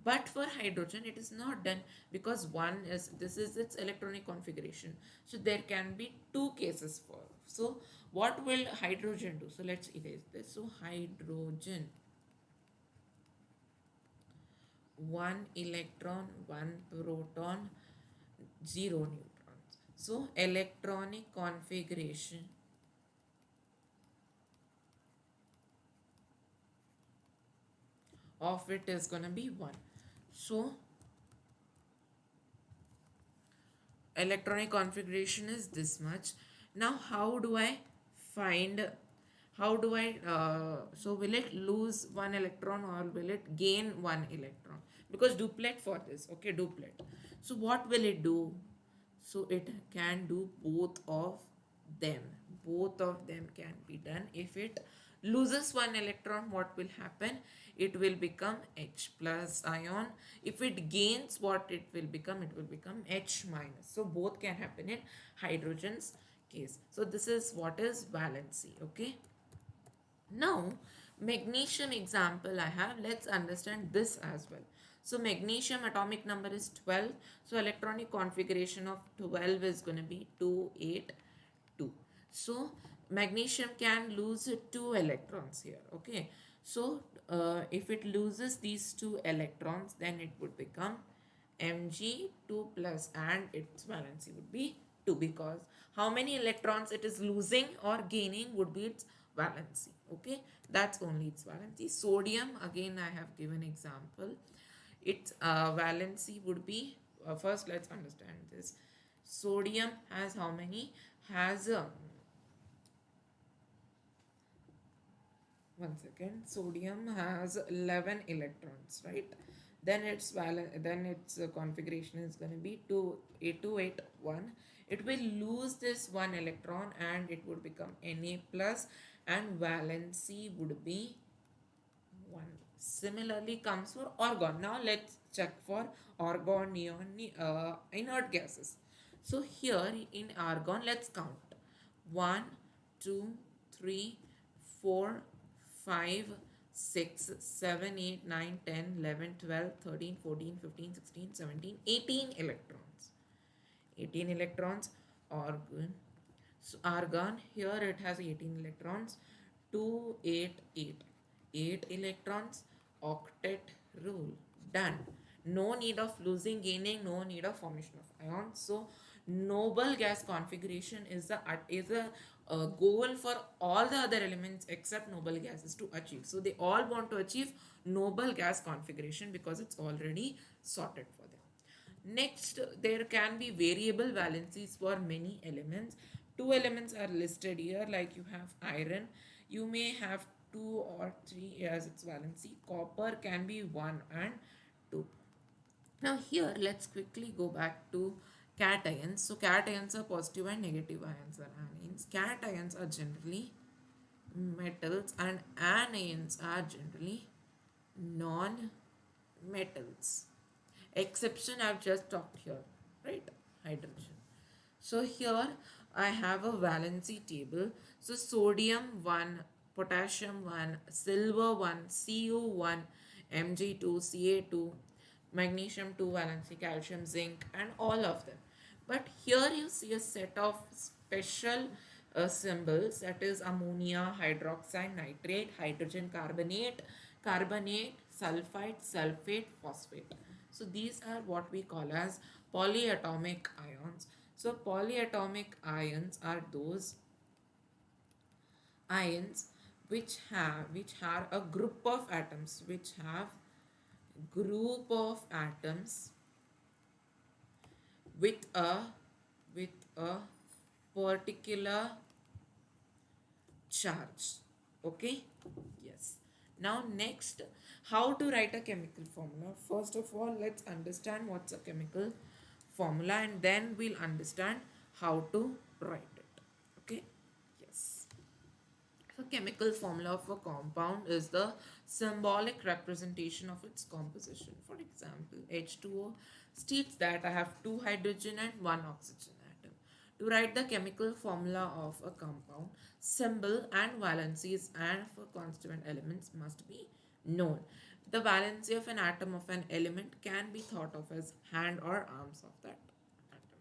but for hydrogen it is not done, because one is, this is its electronic configuration, so there can be 2 cases for. So what will hydrogen do? So let's erase this. So hydrogen one electron, one proton, zero neutrons. So electronic configuration of it is gonna be 1. So electronic configuration is this much. Now how do I find, how do I so will it lose one electron or will it gain one electron? Because duplet for this, okay, duplet. So what will it do? So it can do both of them. Both of them can be done. If it loses one electron, what will happen? It will become H plus ion. If it gains, what it will become? It will become H minus. So both can happen in hydrogen's case. So this is what is valency. Okay. Now, magnesium example I have, let's understand this as well. So magnesium atomic number is 12. So electronic configuration of 12 is going to be 282. So magnesium can lose 2 electrons here. Okay. So if it loses these 2 electrons, then it would become Mg2 plus, and its valency would be 2, because how many electrons it is losing or gaining would be its valency. Okay, that's only its valency. Sodium, again I have given example. Its valency would be, first let's understand this. Sodium has how many? Has one second. Sodium has 11 electrons, right? Then its configuration is going to be 28281. It will lose this one electron and it would become Na plus, and valency would be 1. Similarly comes for argon. Now let's check for argon, neon, inert gases. So here in argon, let's count. 1, 2, 3, 4, 5, 6, 7, 8, 9, 10, 11, 12, 13, 14, 15, 16, 17, 18 electrons. 18 electrons. Argon. So argon, here it has 18 electrons. 2, 8, 8. 8 electrons. Octet rule. Done. No need of losing, gaining, no need of formation of ions. So noble gas configuration is a goal for all the other elements except noble gases to achieve. So they all want to achieve noble gas configuration because it's already sorted for them. Next, there can be variable valencies for many elements. Two elements are listed here, like you have iron. You may have 2 or 3 as its valency. Copper can be 1 and 2. Now here, let's quickly go back to cations. So cations are positive and negative ions are anions. Cations are generally metals and anions are generally non-metals. Exception I've just talked here, right? Hydrogen. So here I have a valency table. So sodium 1, potassium 1, silver 1, Cu1, Mg2, Ca2, magnesium 2 valency, calcium, zinc, and all of them. But here you see a set of special symbols, that is ammonia, hydroxide, nitrate, hydrogen carbonate, carbonate, sulfide, sulfate, phosphate. So these are what we call as polyatomic ions. So polyatomic ions are those ions which have a group of atoms, which have group of atoms with a particular charge. Okay, yes. Now next, how to write a chemical formula. First of all, let's understand what's a chemical formula, and then we'll understand how to write it. Okay, yes. The chemical formula of a compound is the symbolic representation of its composition. For example, H2O states that I have 2 hydrogen and 1 oxygen atom. To write the chemical formula of a compound, symbol and valencies and for constituent elements must be known. The valency of an atom of an element can be thought of as hand or arms of that atom.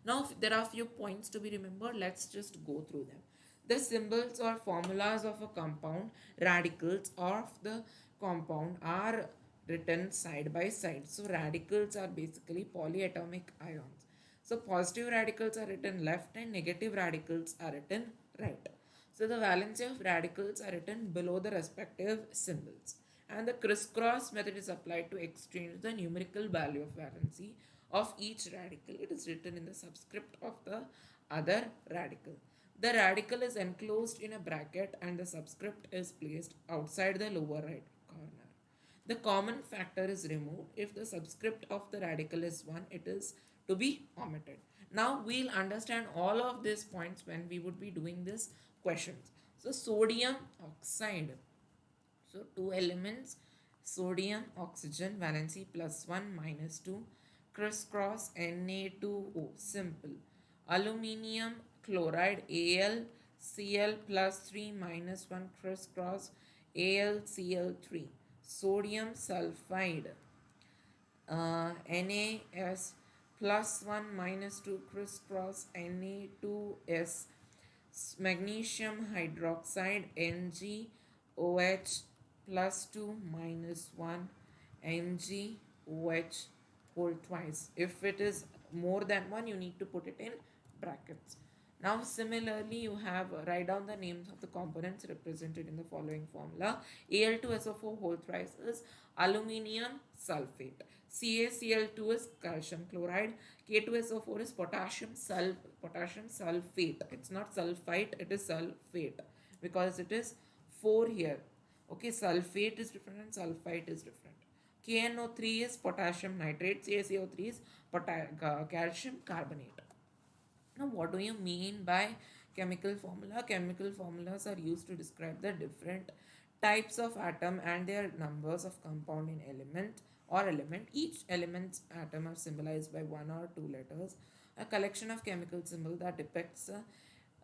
Now, there are a few points to be remembered. Let's just go through them. The symbols or formulas of a compound, radicals of the compound, are written side by side. So radicals are basically polyatomic ions. So positive radicals are written left and negative radicals are written right. So the valency of radicals are written below the respective symbols. And the crisscross method is applied to exchange the numerical value of valency of each radical. It is written in the subscript of the other radical. The radical is enclosed in a bracket and the subscript is placed outside the lower right corner. The common factor is removed. If the subscript of the radical is 1, it is to be omitted. Now we'll understand all of these points when we would be doing this questions. So sodium oxide. So two elements, sodium, oxygen, valency +1 -2, crisscross Na2O, simple. Aluminium chloride AlCl +3 -1, crisscross AlCl3. Sodium sulfide NaS +1 -2, crisscross Na2S. Magnesium hydroxide NgOH +2 -1, NgOH whole twice. If it is more than 1, you need to put it in brackets. Now similarly, you have write down the names of the components represented in the following formula. Al2SO4 whole thrice is aluminium sulfate. CaCl2 is calcium chloride. K2SO4 is potassium sulfate. It's not sulfite, it is sulfate because it is 4 here. Okay, sulfate is different and sulfite is different. KNO3 is potassium nitrate. CaCO3 is calcium carbonate. Now, what do you mean by chemical formula? Chemical formulas are used to describe the different types of atom and their numbers of compound in element or element. Each element's atom are symbolized by 1 or 2 letters. A collection of chemical symbols that depicts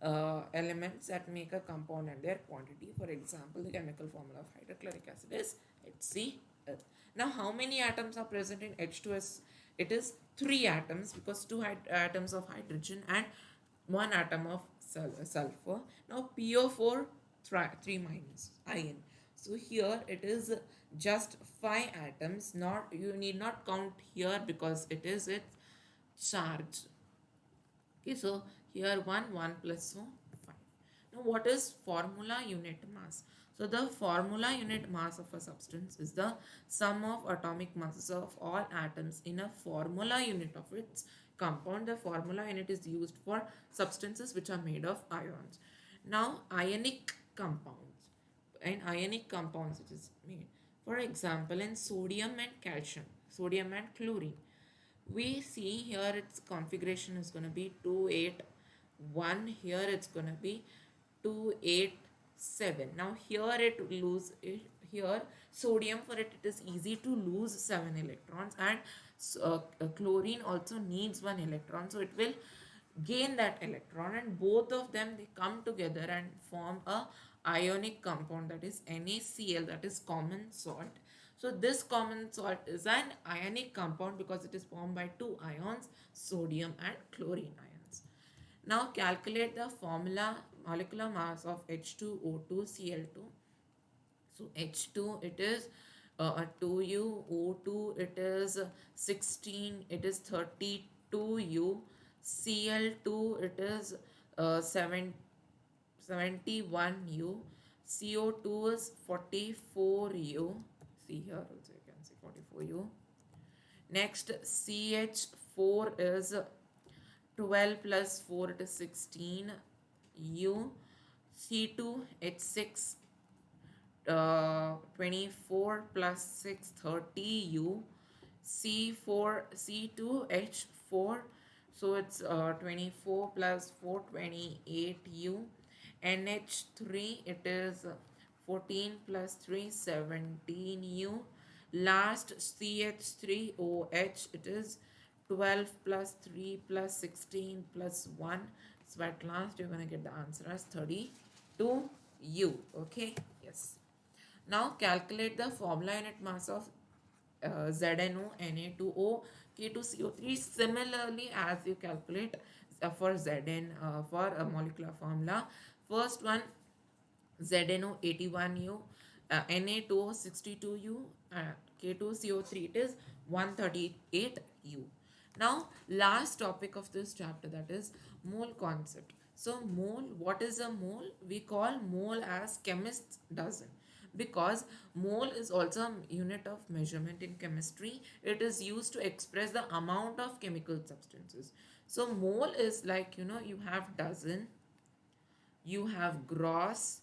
elements that make a compound and their quantity. For example, the chemical formula of hydrochloric acid is HCl. Now, how many atoms are present in H2S? It is 3 atoms because 2 atoms of hydrogen and 1 atom of sulfur. Now, PO4 3 minus ion. So here it is just 5 atoms. Not you need not count here because it is its charge. Okay, so here 1 plus 5. Now what is formula unit mass? So the formula unit mass of a substance is the sum of atomic masses of all atoms in a formula unit of its compound. The formula unit is used for substances which are made of ions. Now ionic compounds. In ionic compounds it is made. For example, in sodium and calcium, sodium and chlorine. We see here its configuration is going to be 281. Here it's going to be 287. Now here it lose here sodium, for it is easy to lose 7 electrons, and chlorine also needs 1 electron, so it will gain that electron, and both of them they come together and form a ionic compound, that is NaCl, that is common salt. So this common salt is an ionic compound because it is formed by 2 ions, sodium and chlorine ions. Now calculate the formula molecular mass of H2O2Cl2. So H2 it is 2U, O2 it is 16, it is 32U, Cl2 it is 71U, CO2 is 44U. See here also you can see 44U. Next CH4 is 12 plus 4, it is 16 U. C2H6 24 plus 6 30 U. C2H4, so it's 24 plus 4 28 U. NH3 it is 14 plus 3 17 U. Last CH3OH it is 12 plus 3 plus 16 plus 1. So at last you're going to get the answer as 32 U. Okay, yes. Now calculate the formula unit mass of ZNO, Na2O, K2CO3 similarly as you calculate for Zn for a molecular formula. First one ZNO 81U, Na2O 62U, K2CO3, it is 138U. Now, last topic of this chapter, that is mole concept. So, mole, what is a mole? We call mole as chemists dozen, because mole is also a unit of measurement in chemistry. It is used to express the amount of chemical substances. So, mole is like, you have dozen, you have gross,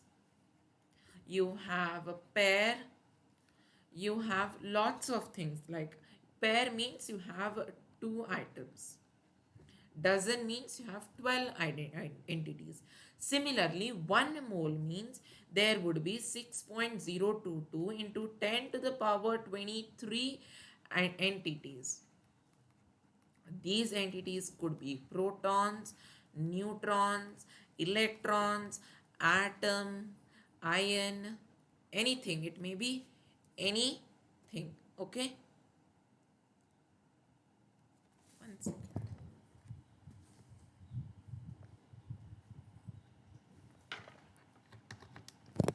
you have a pair, you have lots of things. Like pair means you have two items, dozen means you have 12 entities. Similarly, one mole means there would be 6.022 into 10 to the power 23 entities. These entities could be protons, neutrons, electrons, atom, ion, anything. It may be anything. Okay? One second. Okay.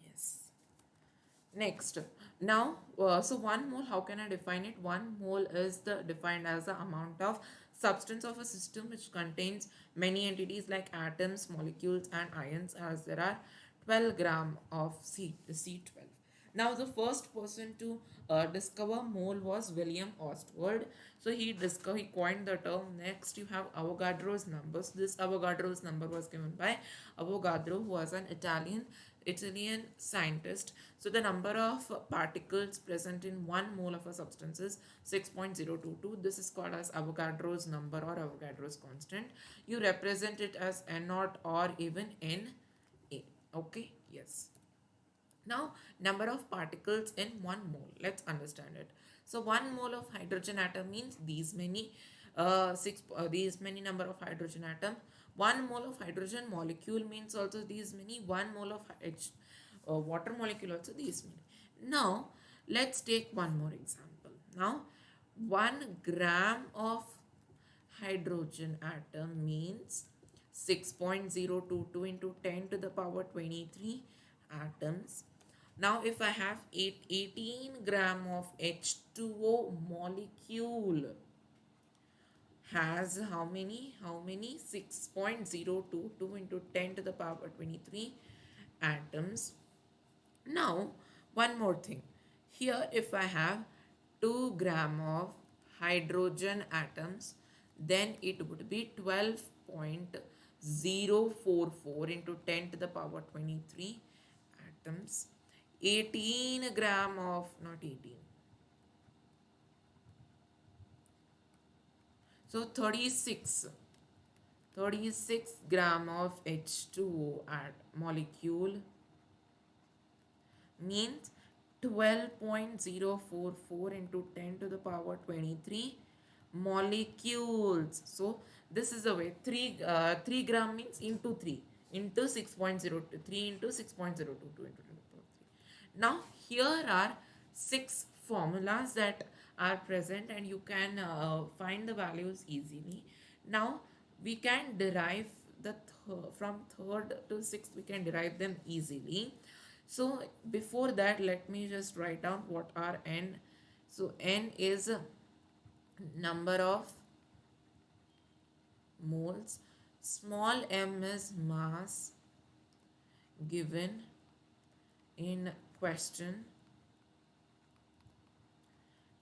Yes. Next, now, so one mole, how can I define it? One mole is defined as the amount of substance of a system which contains many entities like atoms, molecules, and ions, as there are 12 gram of C12. Now, the first person to discover mole was William Ostwald. So he coined the term. Next, you have Avogadro's number. So this Avogadro's number was given by Avogadro, who was an Italian scientist. So the number of particles present in 1 mole of a substance is 6.022. This is called as Avogadro's number or Avogadro's constant. You represent it as N0 or even Na. Okay, yes. Now, number of particles in 1 mole. Let's understand it. So, 1 mole of hydrogen atom means these many number of hydrogen atom. 1 mole of hydrogen molecule means also these many. 1 mole of water molecule also these many. Now, let's take one more example. Now, 1 gram of hydrogen atom means 6.022 into 10 to the power 23 atoms. Now, if I have 18 gram of H2O molecule has how many? 6.022 into 10 to the power 23 atoms. Now, one more thing. Here, if I have 2 gram of hydrogen atoms, then it would be 12.044 into 10 to the power 23 atoms. 18 gram of, not 18. So 36 gram of H2O molecule means 12.044 into 10 to the power 23 molecules. So this is the way. 3 gram means into 3 into 6.02, 3 into 6.022 into 10 to the power 3. Now here are 6 formulas that are present, and you can find the values easily. Now we can derive from third to sixth, we can derive them easily. So before that, let me just write down what are N. So N is number of moles, small m is mass given in question,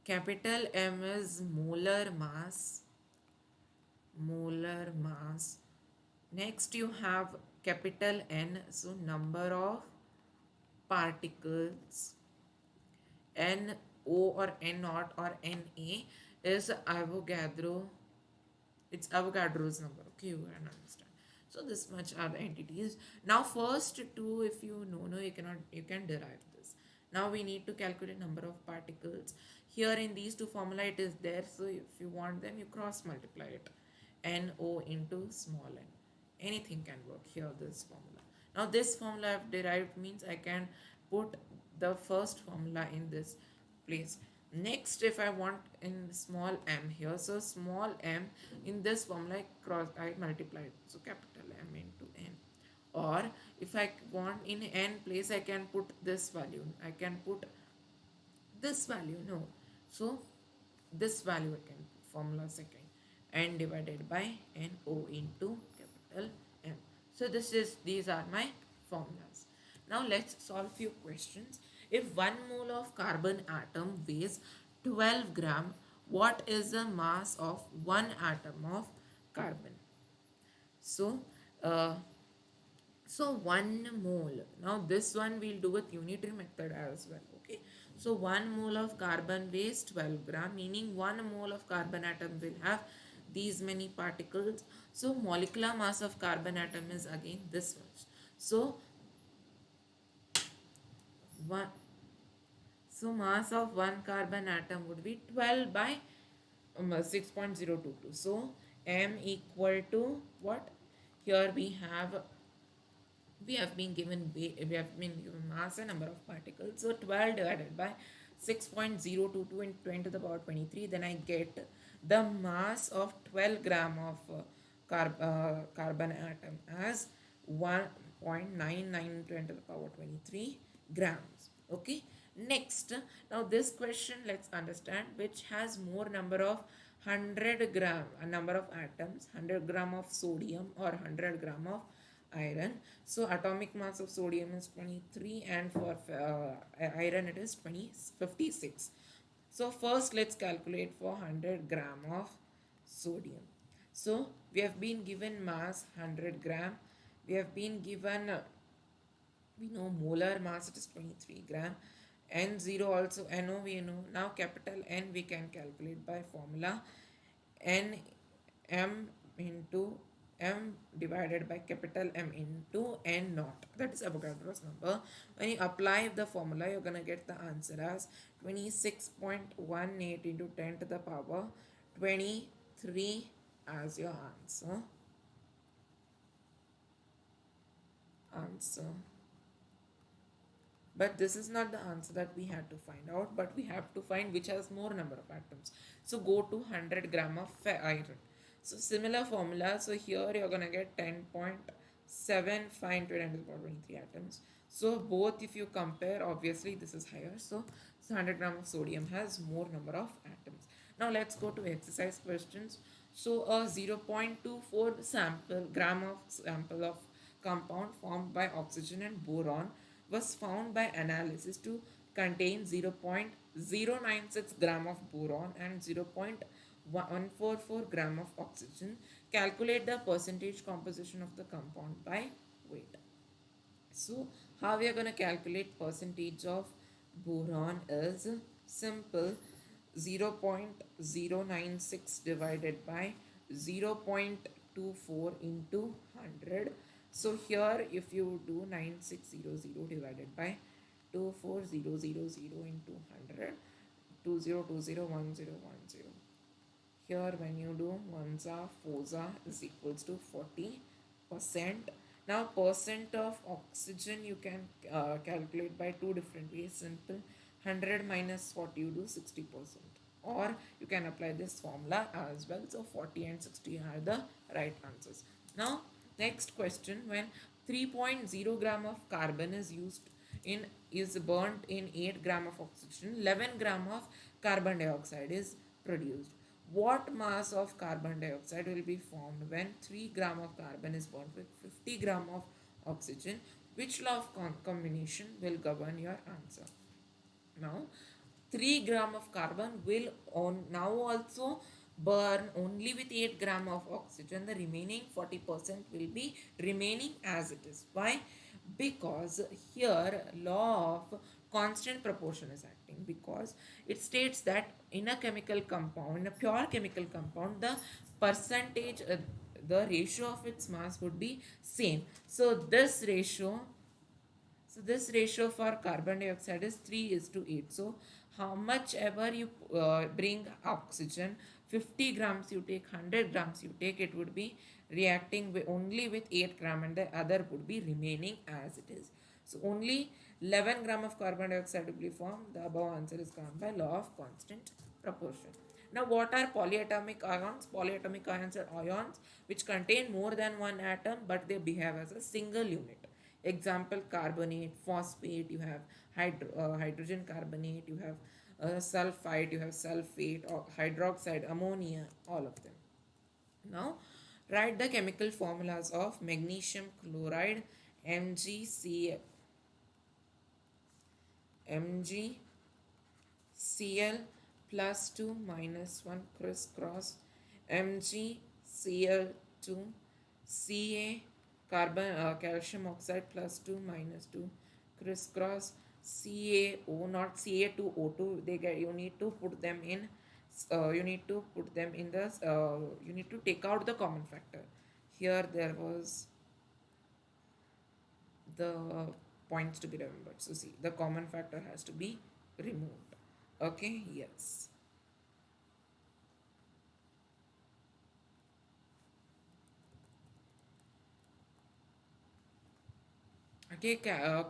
capital M is molar mass. Next you have capital N, so number of particles. NO or N0 or NA is it's Avogadro's number. Okay, you can understand. So this much are the entities. Now first two, if you know, you can derive this. Now we need to calculate number of particles. Here in these two formula it is there. So if you want them, you cross multiply it. NO into small n. Anything can work here, this formula. Now this formula I've derived means I can put the first formula in this place. Next, if I want in small m here, so small m in this formula I multiply it. So capital M into n. Or if I want in n place, I can put this value, I can put this value, no. So this value I can put, formula second, n divided by no into capital M. So these are my formulas. Now let's solve few questions. If 1 mole of carbon atom weighs 12 gram, what is the mass of one atom of carbon? So uh, so 1 mole. Now this one we'll do with unitary method as well. Okay. So 1 mole of carbon weighs 12 gram, meaning 1 mole of carbon atom will have these many particles. So molecular mass of carbon atom is again this much. So one so mass of one carbon atom would be 12 by 6.022. So m equal to what? Here we have been given mass and number of particles. So 12 divided by 6.022 into 10 to the power 23, then I get the mass of 12 gram of carbon atom as 1.99 10 to the power 23 grams. Okay. Next, now this question, let's understand which has more number of 100 gram, a number of atoms, 100 gram of sodium or 100 gram of iron. So atomic mass of sodium is 23 and for iron it is 56. So first let's calculate for 100 gram of sodium. So we have been given mass 100 gram. We have been given we know molar mass, it is 23 gram. N0 also, NO we know. Now capital N we can calculate by formula N M into M divided by capital M into N naught. That is Avogadro's number. When you apply the formula, you're gonna get the answer as 26.18 into 10 to the power 23 as your answer. But this is not the answer that we had to find out, but we have to find which has more number of atoms. So go to 100 gram of iron. So similar formula. So here you're gonna get 10.75 into 10 to the power 23 atoms. So both if you compare, obviously this is higher. So 100 gram of sodium has more number of atoms. Now let's go to exercise questions. So a 0.24 gram of sample of compound formed by oxygen and boron was found by analysis to contain 0.096 gram of boron and 0.144 gram of oxygen. Calculate the percentage composition of the compound by weight. So how we are going to calculate percentage of boron is simple. 0.096 divided by 0.24 into 100. So here if you do 9600 divided by 24000 into 100, 20201010. Here when you do ones are fours are is equals to 40%. Now percent of oxygen you can calculate by two different ways. Simple, 100 minus 40 you do 60%, or you can apply this formula as well. So 40 and 60 are the right answers. Now next question, when 3.0 gram of carbon is burnt in 8 gram of oxygen, 11 gram of carbon dioxide is produced. What mass of carbon dioxide will be formed when 3 gram of carbon is burnt with 50 gram of oxygen? Which law of combination will govern your answer? Now 3 gram of carbon will now also burn only with 8 gram of oxygen. The remaining 40% will be remaining as it is. Why? Because here law of constant proportion is acting, because it states that in a chemical compound, in a pure chemical compound, the percentage the ratio of its mass would be same. So this ratio for carbon dioxide is 3:8. So how much ever you bring oxygen, 50 grams you take, 100 grams you take, it would be reacting only with 8 gram and the other would be remaining as it is. So only 11 gram of carbon dioxide will be formed. The above answer is given by law of constant proportion. Now what are polyatomic ions? Polyatomic ions are ions which contain more than one atom but they behave as a single unit. Example, carbonate, phosphate, you have hydrogen carbonate, you have sulfide, you have sulfate, or hydroxide, ammonia, all of them. Now, write the chemical formulas of magnesium chloride, MgC, MgCl plus 2 minus 1 crisscross, MgCl2, Ca carbon calcium oxide plus 2 minus 2 crisscross, CaO, not Ca2O2, they get, you need to put them in, you need to put them in the, you need to take out the common factor. Here there was the points to be remembered. So see, the common factor has to be removed. Okay, yes. Okay,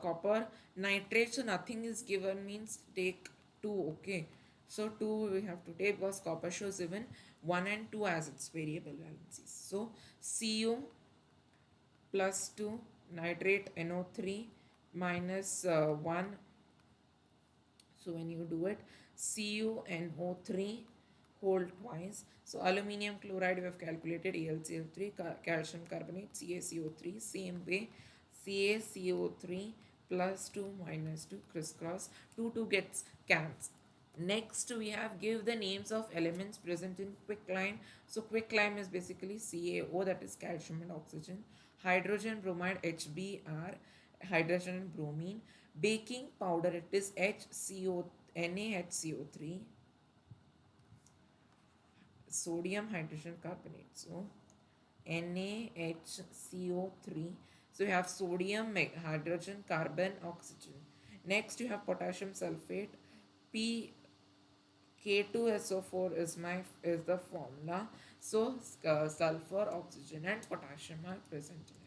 copper nitrate, so nothing is given means take 2. Okay, so 2 we have to take because copper shows even 1 and 2 as its variable valencies. So Cu plus 2, nitrate NO3 minus 1. So when you do it, CuNO3 whole twice. So aluminium chloride we have calculated, AlCl3, calcium carbonate, CaCO3, same way, CaCO3 plus 2 minus 2 crisscross, 2 gets cancelled. Next we have give the names of elements present in quicklime. So quicklime is basically CaO, that is calcium and oxygen, hydrogen bromide HBr, hydrogen and bromine, baking powder it is HCO, NaHCO3, sodium hydrogen carbonate, so NaHCO3. So you have sodium, hydrogen, carbon, oxygen. Next you have potassium sulfate, P K2SO4 is the formula. So sulfur, oxygen and potassium are present in it.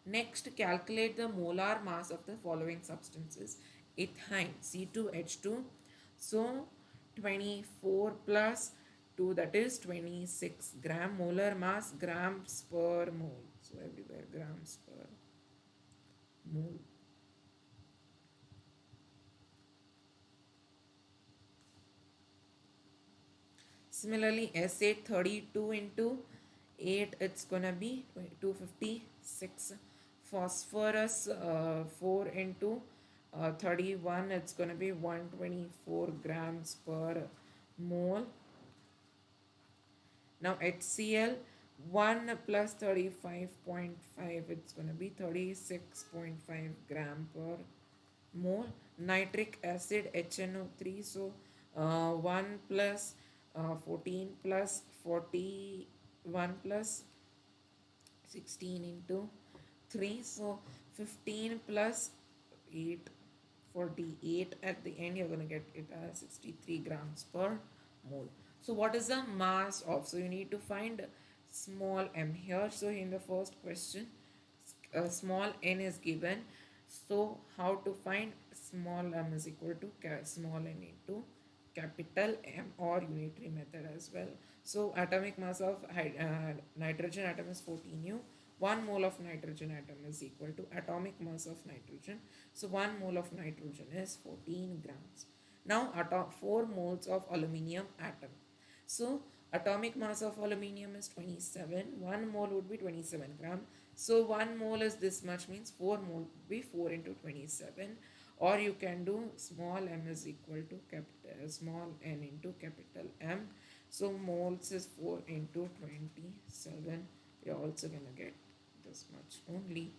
Next, calculate the molar mass of the following substances. Ethine C2H2. So 24 plus 2, that is 26 gram. Molar mass grams per mole. So everywhere grams per mole. Similarly, S8 32 into 8, it's gonna be 256. Phosphorus 4 into 31, it's gonna be 124 grams per mole. Now HCl 1 plus 35.5, it's gonna be 36.5 gram per mole. Nitric acid HNO3, so 1 plus 14 plus 41 plus 16 into 3, so 15 plus 8, 48. At the end you're going to get it as 63 grams per mole. So what is the mass of, so you need to find small m here. So in the first question, small n is given, so how to find small m is equal to small n into capital M, or unitary method as well. So atomic mass of nitrogen atom is 14U. 1 mole of nitrogen atom is equal to atomic mass of nitrogen. So 1 mole of nitrogen is 14 grams. Now 4 moles of aluminium atom. So atomic mass of aluminium is 27. 1 mole would be 27 gram. So 1 mole is this much, means 4 mole would be 4 into 27. Or you can do small m is equal to capital small n into capital M. So moles is 4 into 27. You're also gonna get this much only.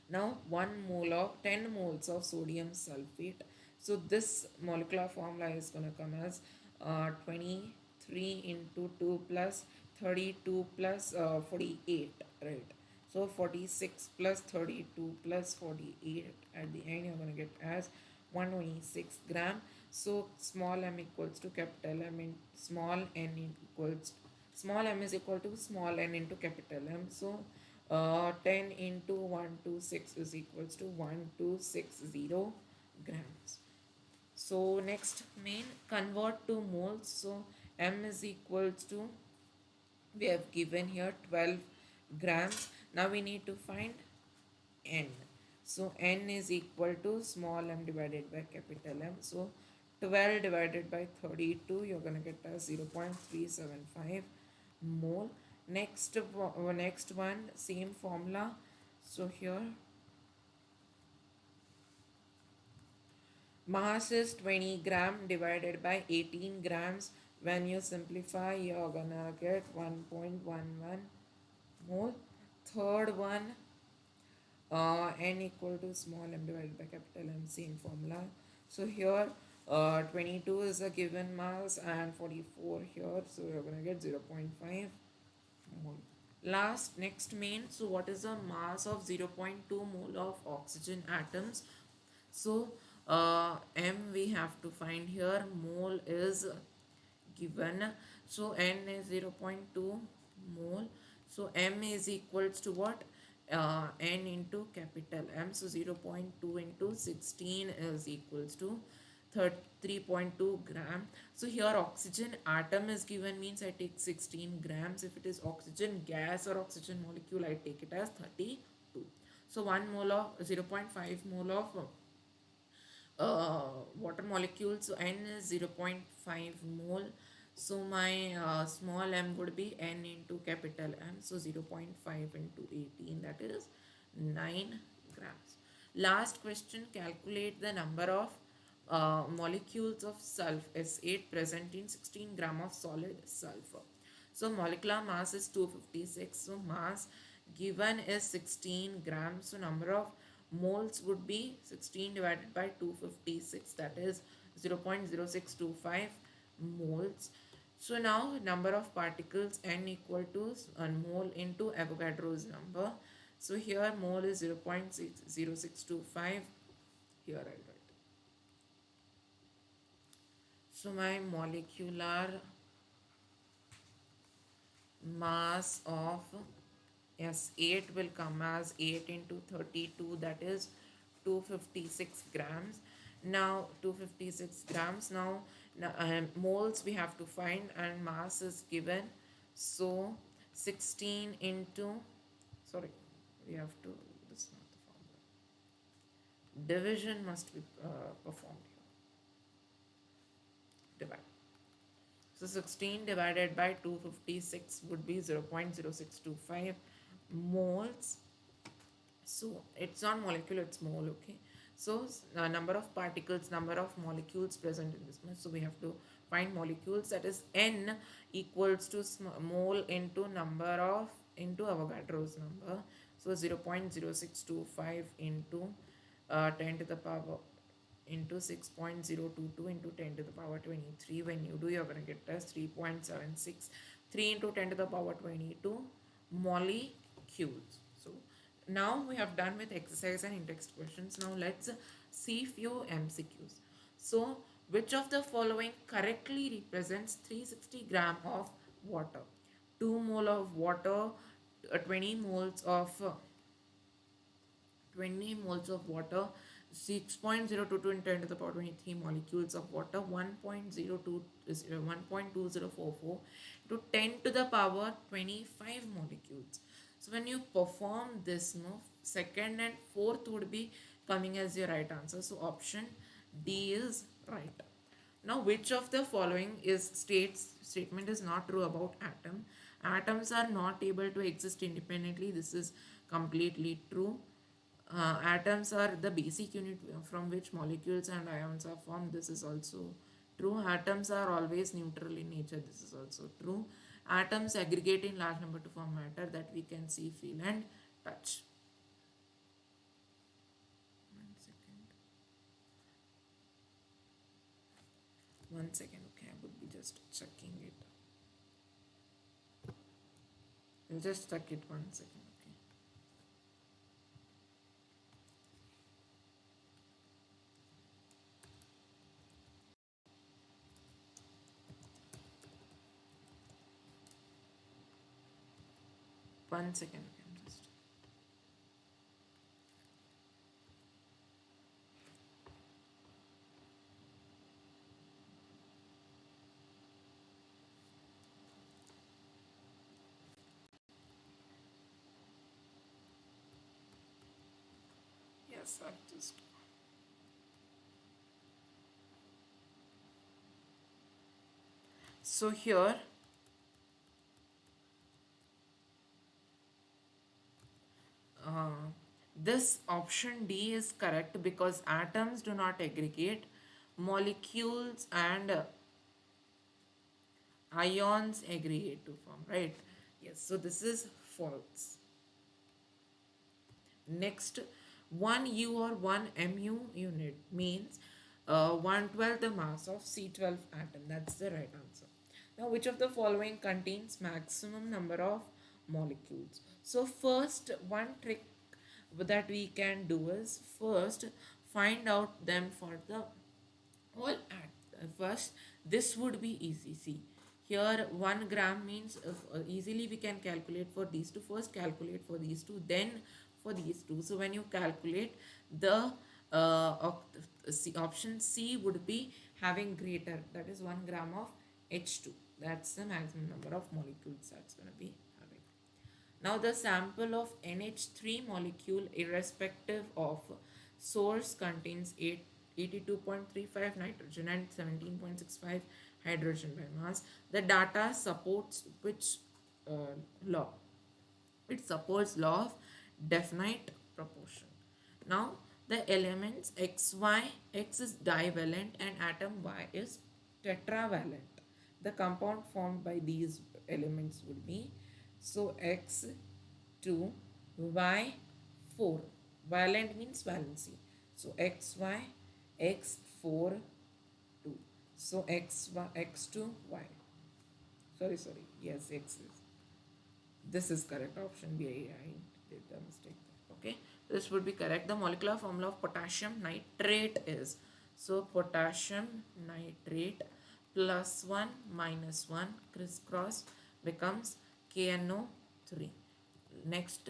Now 1 mole of 10 moles of sodium sulfate. So this molecular formula is gonna come as 23 into 2 plus 32 plus 48, right? So 46 plus 32 plus 48, at the end you're going to get as 126 gram. So small m equals to capital M in small n equals, small m is equal to small n into capital M. So 10 into 126 is equals to 1260 grams. So next main, convert to moles. So m is equals to, we have given here 12 grams. Now we need to find n. So n is equal to small m divided by capital M. So 12 divided by 32, you're going to get a 0.375 mole. Next one, same formula. So here mass is 20 gram divided by 18 grams. When you simplify, you're gonna get 1.11 mole. Third one, n equal to small m divided by capital M, same formula. So here 22 is a given mass and 44 here, so you're gonna get 0.5 mole. Next main, so what is the mass of 0.2 mole of oxygen atoms? So m we have to find here, mole is given, so n is 0.2 mole, so m is equals to what, n into capital M, so 0.2 into 16 is equals to 3.2 gram. So here oxygen atom is given, means I take 16 grams. If it is oxygen gas or oxygen molecule, I take it as 32. So 1 mole of 0.5 mole of water molecule, so n is 0.5 mole. So my small m would be n into capital M, so 0.5 into 18, that is 9 grams. Last question, calculate the number of molecules of S8 present in 16 gram of solid sulfur. So molecular mass is 256, so mass given is 16 grams, so number of moles would be 16 divided by 256, that is 0.0625 moles. So now number of particles, n equal to mole into Avogadro's number. So here mole is 0.0625, here I write. So my molecular mass of S8 will come as 8 into 32, that is 256 grams. Now 256 grams. Now moles we have to find and mass is given. So 16 into, sorry, we have to, this is not the formula. Division must be performed here. Divide. So 16 divided by 256 would be 0.0625 moles. So it's not molecule, it's mole, okay. So number of particles, number of molecules present in this much. So we have to find molecules, that is n equals to mole into number of, into Avogadro's number. So 0.0625 into 10 to the power into 6.022 into 10 to the power 23. When you do, you're going to get as 3.76. 3 into 10 to the power 22 molecules. So now we have done with exercise and in-text questions. Now let's see few MCQs. So which of the following correctly represents 360 gram of water? 2 mole of water, 20 moles of 6.022 into 10 to the power 23 molecules of water, 1.2044 to 10 to the power 25 molecules. So when you perform this, no, second and fourth would be coming as your right answer. So option D is right. Now which of the following statement is not true about atom? Atoms are not able to exist independently. This is completely true. Atoms are the basic unit from which molecules and ions are formed. This is also true. Atoms are always neutral in nature. This is also true. Atoms aggregate in large number to form matter that we can see, feel and touch. One second, okay, I would be just checking it. I'll just check it 1 second. 1 second, okay, I'm just. Yes, I've just. So here, uh, this option D is correct because atoms do not aggregate, molecules and ions aggregate to form, right? Yes, so this is false. Next, 1 U or 1 Mu unit means 1/12 the mass of C12 atom. That's the right answer. Now, which of the following contains maximum number of molecules? So, first, one trick that we can do is first find out them for the all at first. This would be easy. See, here 1 gram means easily we can calculate for these two. First calculate for these two, then for these two. So when you calculate, the option C would be having greater, that is 1 gram of H2. That's the maximum number of molecules that's going to be having. Now the sample of NH3 molecule irrespective of source contains 82.35 nitrogen and 17.65 hydrogen by mass. The data supports which law? It supports law of definite proportion. Now the elements XY, X is divalent and atom Y is tetravalent. The compound formed by these elements would be, so X2, Y4. Valent means valency. So XY, X4, 2. So X2, Y. Sorry. Yes, X is. This is correct. Option B. I did the mistake there. Okay. This would be correct. The molecular formula of potassium nitrate is, so potassium nitrate plus 1 minus 1 crisscross becomes KNO3. Next,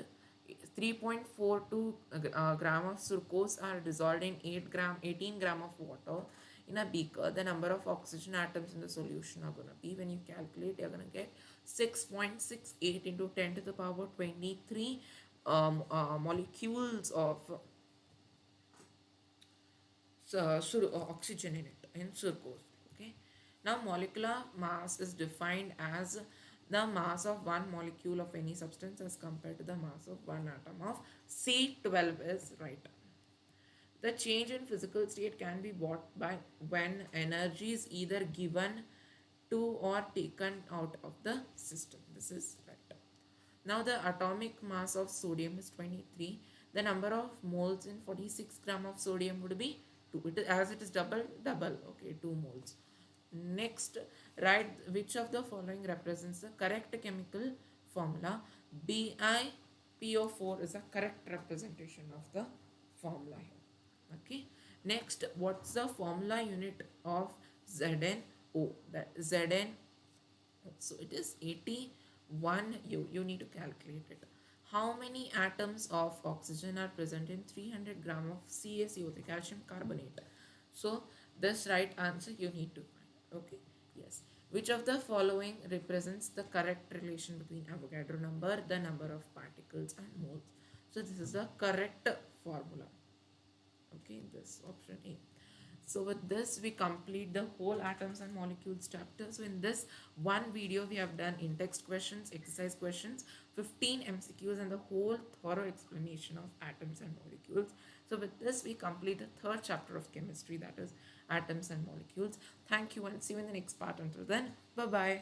3.42 gram of sucrose are dissolved in 18 gram of water in a beaker. The number of oxygen atoms in the solution are going to be, when you calculate, you're going to get 6.68 into 10 to the power 23 molecules of oxygen in it, in sucrose. Okay. Now molecular mass is defined as the mass of one molecule of any substance as compared to the mass of one atom of C12 is right. The change in physical state can be brought by when energy is either given to or taken out of the system. This is right. Now the atomic mass of sodium is 23. The number of moles in 46 gram of sodium would be 2. As it is double, okay, 2 moles. Next, write which of the following represents the correct chemical formula. BiPO4 is a correct representation of the formula here. Okay. Next, what's the formula unit of ZnO? That Zn, so it is 81U. You need to calculate it. How many atoms of oxygen are present in 300 gram of CaCO, the calcium carbonate? So this right answer you need to find. Okay. Yes. Which of the following represents the correct relation between Avogadro number, the number of particles and moles? So this is the correct formula. Okay, this option A. So with this we complete the whole atoms and molecules chapter. So in this one video we have done in-text questions, exercise questions, 15 MCQs and the whole thorough explanation of atoms and molecules. So with this we complete the third chapter of chemistry, that is atoms and molecules. Thank you and see you in the next part. Until then, bye bye.